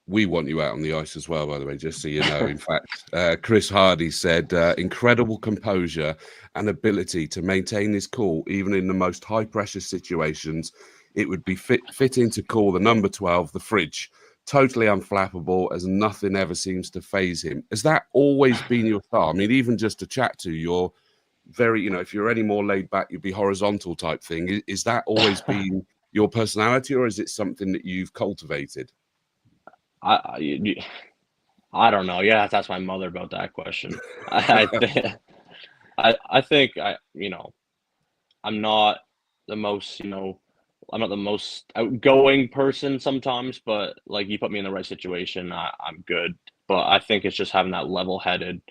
We want you out on the ice as well, by the way, just so you know. In fact, Chris Hardy said, incredible composure and ability to maintain his cool, even in the most high-pressure situations. It would be fitting to call the number 12 the fridge. Totally unflappable, as nothing ever seems to phase him. Has that always been your style? I mean, even just to chat to, you're very, if you're any more laid back, you'd be horizontal type thing. Is that always been your personality, or is it something that you've cultivated? I don't know. Yeah, that's my mother about that question. I think I'm not the most I'm not the most outgoing person sometimes, but like you put me in the right situation, I'm good. But I think it's just having that level-headed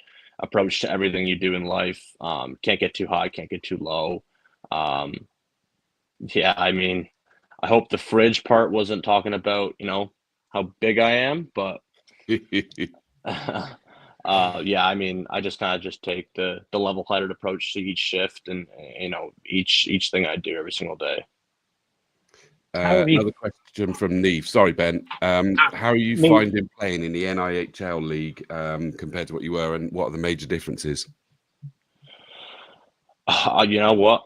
approach to everything you do in life. Can't get too high, can't get too low. Yeah, I mean, I hope the fridge part wasn't talking about how big I am, but yeah, I mean, I just kind of just take the level-headed approach to each shift and each thing I do every single day. Another question from Neve. Sorry, Ben. How are you finding playing in the NIHL league compared to what you were, and what are the major differences? You know what?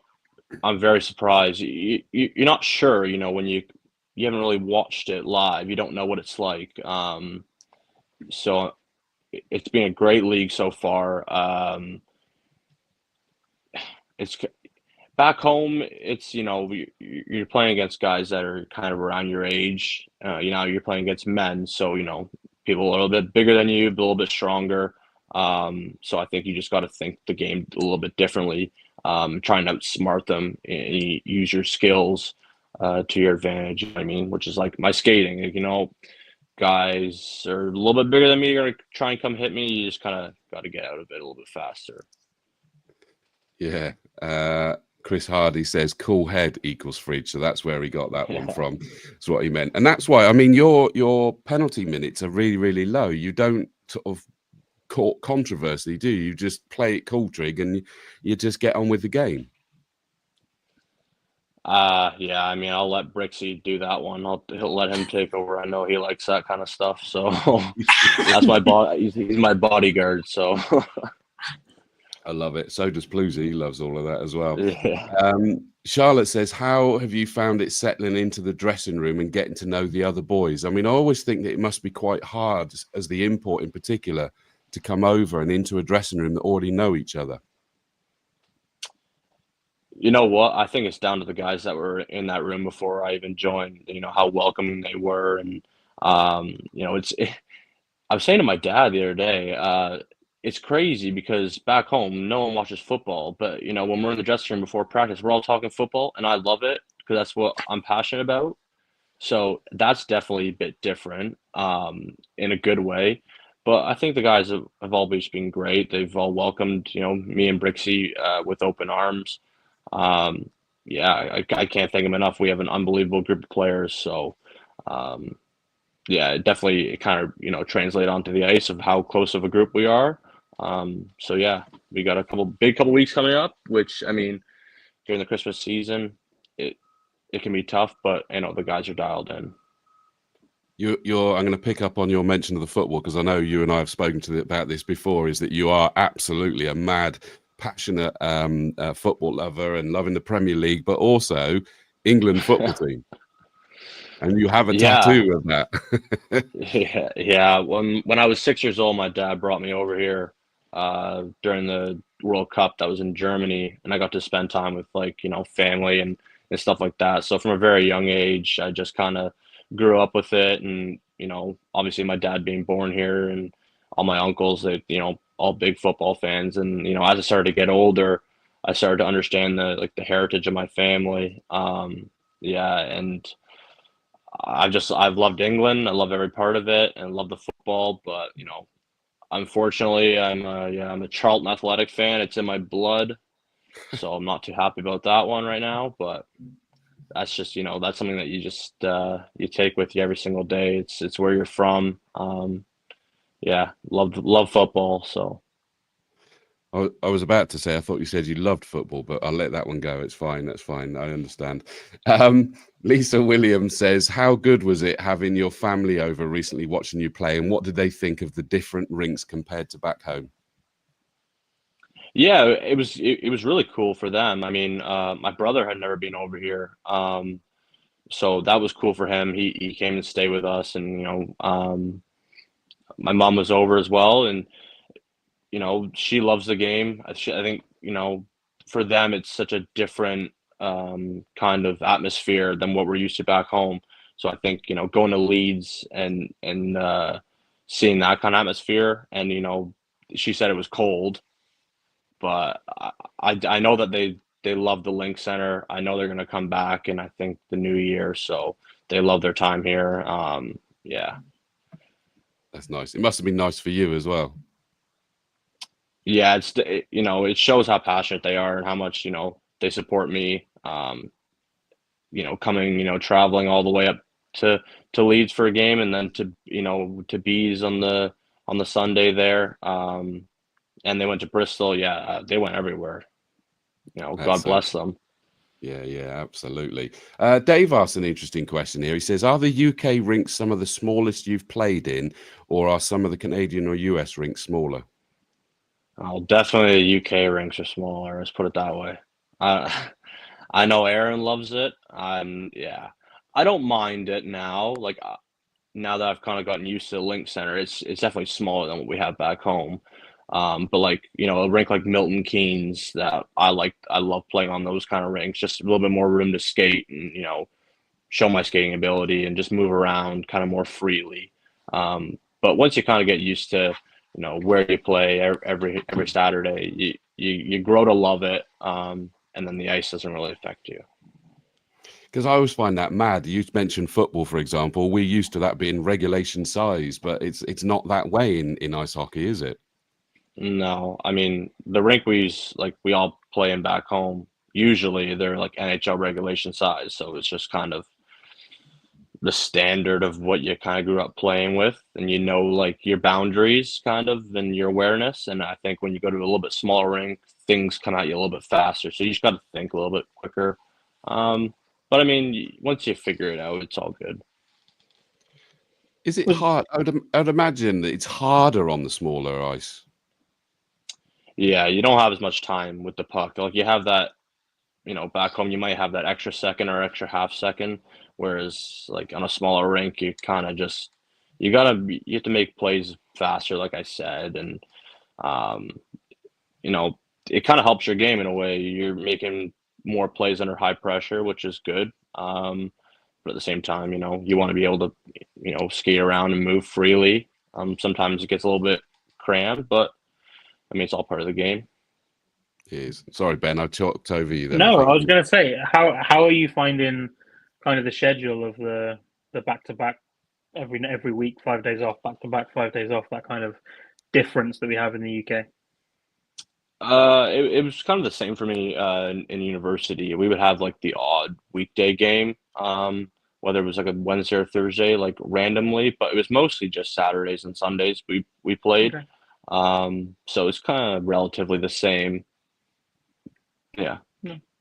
I'm very surprised. You're not sure, when you haven't really watched it live. You don't know what it's like. So it's been a great league so far. It's back home. It's you're playing against guys that are kind of around your age. You're playing against men, so people are a little bit bigger than you, but a little bit stronger. So I think you just got to think the game a little bit differently. Trying to outsmart them and use your skills to your advantage. You know what I mean, which is like my skating. Guys are a little bit bigger than me. You're gonna try and come hit me. You just kind of got to get out of it a little bit faster. Yeah. Chris Hardy says cool head equals fridge, so that's where he got that one from. That's what he meant, and that's why. I mean, your penalty minutes are really, really low. You don't sort of caught controversy, do you? Just play it cool, Trig, and you just get on with the game. Yeah, I mean, I'll let Brixie do that one. He'll let him take over. I know he likes that kind of stuff, so that's my he's my bodyguard, so I love it. So does Bluesy. He loves all of that as well. Yeah. Charlotte says, how have you found it settling into the dressing room and getting to know the other boys? I mean, I always think that it must be quite hard, as the import in particular, to come over and into a dressing room that already know each other. You know what? I think it's down to the guys that were in that room before I even joined, how welcoming they were. And, I was saying to my dad the other day, it's crazy because back home, no one watches football. But, when we're in the dressing room before practice, we're all talking football. And I love it because that's what I'm passionate about. So that's definitely a bit different in a good way. But I think the guys have always been great. They've all welcomed, me and Brixie with open arms. Yeah, I can't thank them enough. We have an unbelievable group of players. So, yeah, it definitely kind of, translate onto the ice of how close of a group we are. So, yeah, we got a couple weeks coming up, which, I mean, during the Christmas season, it can be tough, but, the guys are dialed in. I'm going to pick up on your mention of the football, because I know you and I have spoken about this before, is that you are absolutely a mad, passionate football lover and loving the Premier League, but also England football team. And you have a tattoo of that. Yeah. When I was 6 years old, my dad brought me over here during the World Cup that was in Germany, and I got to spend time with family and stuff like that. So from a very young age, I just kind of grew up with it, and obviously my dad being born here and all my uncles, that all big football fans. And as I started to get older, I started to understand the heritage of my family. Yeah, and I've loved England. I love every part of it and love the football, but unfortunately I'm a Charlton Athletic fan. It's in my blood, so I'm not too happy about that one right now, but that's just that's something that you just you take with you every single day. It's where you're from. yeah, love football. So I was about to say, I thought you said you loved football, but I'll let that one go. It's fine. That's fine. I understand. Lisa Williams says, how good was it having your family over recently watching you play? And what did they think of the different rinks compared to back home? yeah, it was really cool for them. I mean, my brother had never been over here. So that was cool for him. He came and stayed with us, and my mom was over as well, and she loves the game. I think for them it's such a different kind of atmosphere than what we're used to back home. So I think going to Leeds and seeing that kind of atmosphere, and she said it was cold, but I know that they love the Link Center. I know they're going to come back, and I think the new year, so they love their time here. Yeah, that's nice. It must have been nice for you as well. Yeah, it shows how passionate they are and how much they support me. Coming traveling all the way up to Leeds for a game, and then to Bees on the Sunday there. And they went to Bristol. Yeah, they went everywhere. God bless them. Yeah, absolutely. Dave asked an interesting question here. He says, are the UK rinks some of the smallest you've played in, or are some of the Canadian or US rinks smaller? Oh, definitely the UK rinks are smaller. Let's put it that way. I know Aaron loves it. Yeah, I don't mind it now. Like now that I've kind of gotten used to the Link Center, it's definitely smaller than what we have back home. But a rink like Milton Keynes, that I love playing on those kind of rinks. Just a little bit more room to skate and show my skating ability and just move around kind of more freely. But once you kind of get used to where you play every Saturday, you grow to love it, and then the ice doesn't really affect you. Because I always find that mad. You mentioned football, for example. We're used to that being regulation size, but it's not that way in ice hockey, is it? No, I mean the rink we all play in back home. Usually they're like NHL regulation size, so it's just kind of the standard of what you kind of grew up playing with, and your boundaries kind of and your awareness. And I think when you go to a little bit smaller rink, things come at you a little bit faster, so you just got to think a little bit quicker. But I mean, once you figure it out, it's all good. Is it hard? I'd imagine that it's harder on the smaller ice. Yeah, you don't have as much time with the puck. Like you have that, back home you might have that extra second or extra half second. Whereas like on a smaller rink, you kind of just you have to make plays faster, like I said, and it kind of helps your game in a way. You're making more plays under high pressure, which is good. But at the same time, you want to be able to skate around and move freely. Sometimes it gets a little bit crammed, but I mean it's all part of the game. It is. Sorry, Ben, I talked over you there. No, I was going to say, how are you finding kind of the schedule of the back-to-back every week, 5 days off, back-to-back 5 days off, that kind of difference that we have in the UK? It was kind of the same for me in university. We would have like the odd weekday game, whether it was like a Wednesday or Thursday, like randomly, but it was mostly just Saturdays and Sundays we played. Okay. So it's kind of relatively the same. Yeah.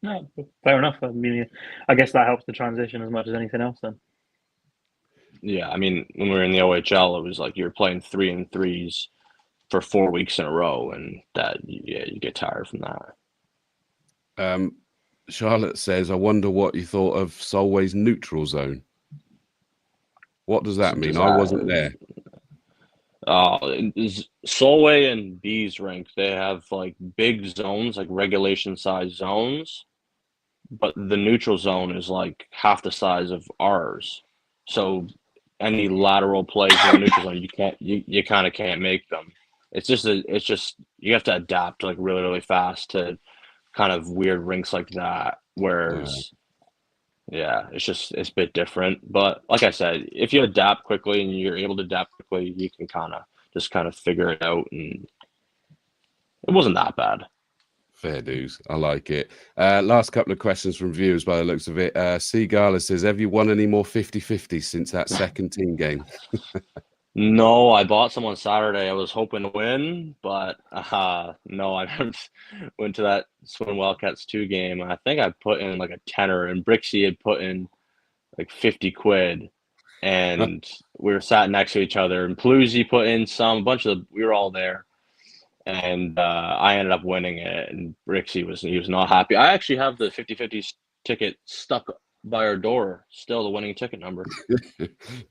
No, fair enough. I mean, I guess that helps the transition as much as anything else then. Yeah, I mean, when we were in the OHL, it was like you were playing 3-3s for 4 weeks in a row, and you get tired from that. Charlotte says, I wonder what you thought of Solway's neutral zone. What does that mean? I wasn't there. Solway and Bees rink, they have like big zones, like regulation size zones, but the neutral zone is like half the size of ours. So any lateral plays in the neutral zone, you kind of can't make them. It's just you have to adapt like really, really fast to kind of weird rinks like that. Whereas, yeah, it's a bit different. But like I said, if you adapt quickly and you're able to adapt quickly, you can kind of figure it out, and it wasn't that bad. Fair dues. I like it. Last couple of questions from viewers by the looks of it. Seagala says, have you won any more 50-50s since that second team game? No, I bought some on Saturday. I was hoping to win, but no, I went to that Swindon Wildcats 2 game. I think I put in like a tenner, and Brixie had put in like 50 quid, and we were sat next to each other. And Paluzzi put in we were all there, and I ended up winning it. And Brixie was not happy. I actually have the 50-50 ticket stuck by our door, still the winning ticket number.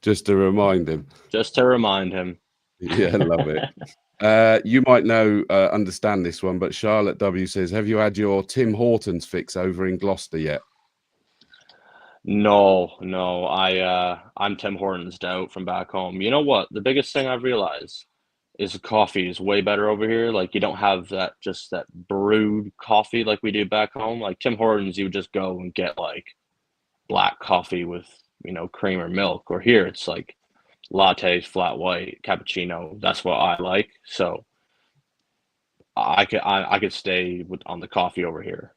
Just to remind him. Just to remind him. Yeah, love it. You might understand this one, but Charlotte W says, have you had your Tim Hortons fix over in Gloucester yet? No. I'm Tim Hortons out from back home. You know what? The biggest thing I've realized is the coffee is way better over here. Like, you don't have that brewed coffee like we do back home. Like Tim Hortons, you would just go and get like black coffee with, cream or milk. Or here it's like lattes, flat white, cappuccino. That's what I like. So I could stay on the coffee over here.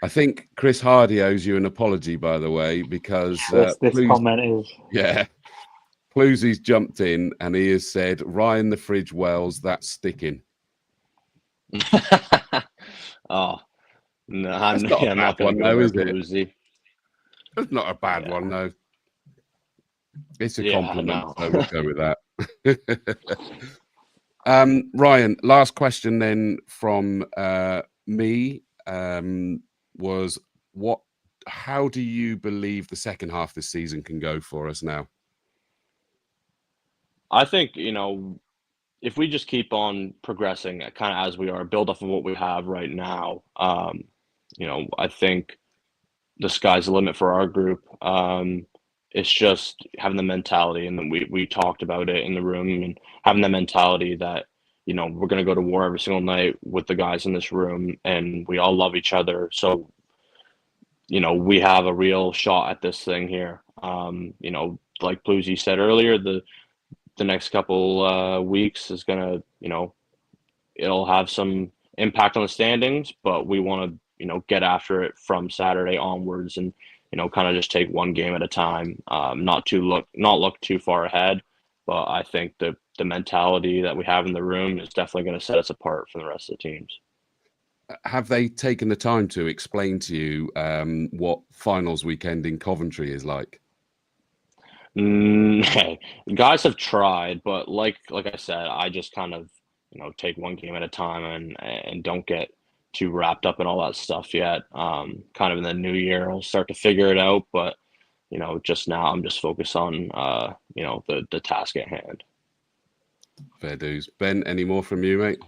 I think Chris Hardy owes you an apology, by the way, because this comment is... Yeah. Paluzzi's jumped in and he has said, Ryan the Fridge Wells, that's sticking. Oh, no, I'm not going to go with Paluzzi. It's not a bad one, though. It's a compliment, so we'll go with that. Ryan, last question then from me was, how do you believe the second half of this season can go for us now? I think, if we just keep on progressing kind of as we are, build off of what we have right now, I think the sky's the limit for our group. It's just having the mentality, and then we talked about it in the room, and having the mentality that, we're going to go to war every single night with the guys in this room, and we all love each other. So, we have a real shot at this thing here. Like Paluzzi said earlier, the next couple weeks is going to, it'll have some impact on the standings, but we want to, get after it from Saturday onwards and, kind of just take one game at a time, not look too far ahead. But I think the mentality that we have in the room is definitely going to set us apart from the rest of the teams. Have they taken the time to explain to you what finals weekend in Coventry is like? Guys have tried, but like I said, I just kind of take one game at a time and don't get too wrapped up in all that stuff yet. Kind of in the new year, I'll start to figure it out. But just now, I'm just focused on the task at hand. Fair dues. Ben, any more from you, mate?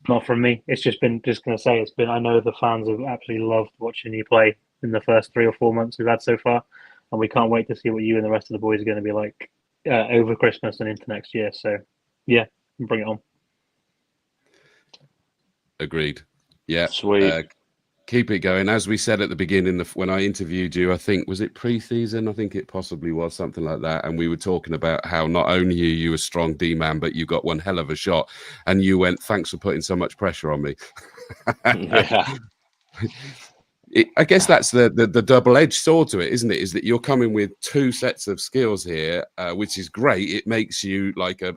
Not from me. It's just going to say I know the fans have absolutely loved watching you play in the first 3 or 4 months we've had so far. And we can't wait to see what you and the rest of the boys are going to be like over Christmas and into next year. So, yeah, bring it on. Agreed. Yeah. Sweet. Keep it going. As we said at the beginning, when I interviewed you, I think, was it pre-season? I think it possibly was something like that. And we were talking about how not only are you a strong D-man, but you got one hell of a shot. And you went, thanks for putting so much pressure on me. Yeah. I guess that's the double-edged sword to it, isn't it? Is that you're coming with 2 sets of skills here, which is great. It makes you like a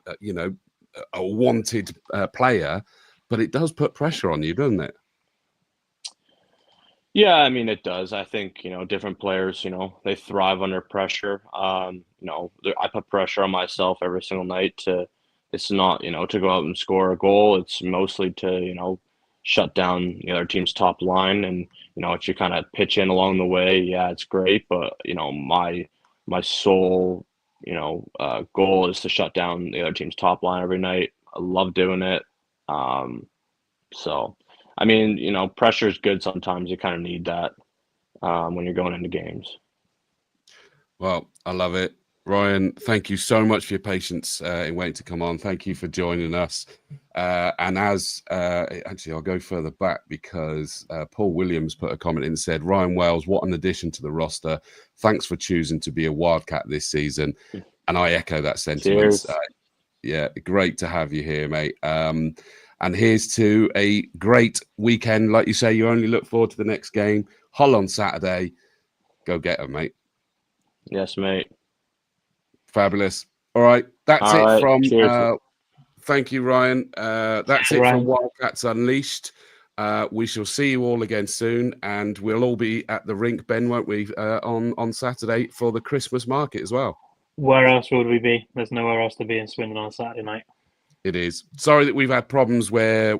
wanted player, but it does put pressure on you, doesn't it? Yeah, I mean, it does. I think, different players, they thrive under pressure. I put pressure on myself every single night it's not, to go out and score a goal. It's mostly to, shut down the other team's top line. And, if you kind of pitch in along the way, yeah, it's great. But, my sole, goal is to shut down the other team's top line every night. I love doing it. So, I mean, pressure is good sometimes. You kind of need that when you're going into games. Well, I love it. Ryan, thank you so much for your patience in waiting to come on. Thank you for joining us. And actually, I'll go further back because Paul Williams put a comment in and said, Ryan Wells, what an addition to the roster. Thanks for choosing to be a Wildcat this season. And I echo that sentiment. Yeah, great to have you here, mate. And here's to a great weekend. Like you say, you only look forward to the next game. Hull on Saturday. Go get them, mate. Yes, mate. Fabulous. All right, that's All it right, from. cheers. Thank you, Ryan. That's it Ryan. from Wildcats Unleashed. We shall see you all again soon, and we'll all be at the rink, Ben, won't we, on Saturday for the Christmas market as well. Where else would we be? There's nowhere else to be in Swindon on Saturday night. It is. Sorry that we've had problems where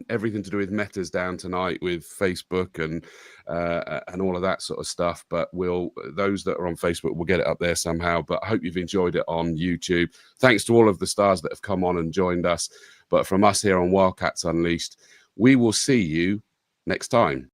everything to do with Meta's down tonight with Facebook and all of that sort of stuff. But those that are on Facebook will get it up there somehow. But I hope you've enjoyed it on YouTube. Thanks to all of the stars that have come on and joined us. But from us here on Wildcats Unleashed, we will see you next time.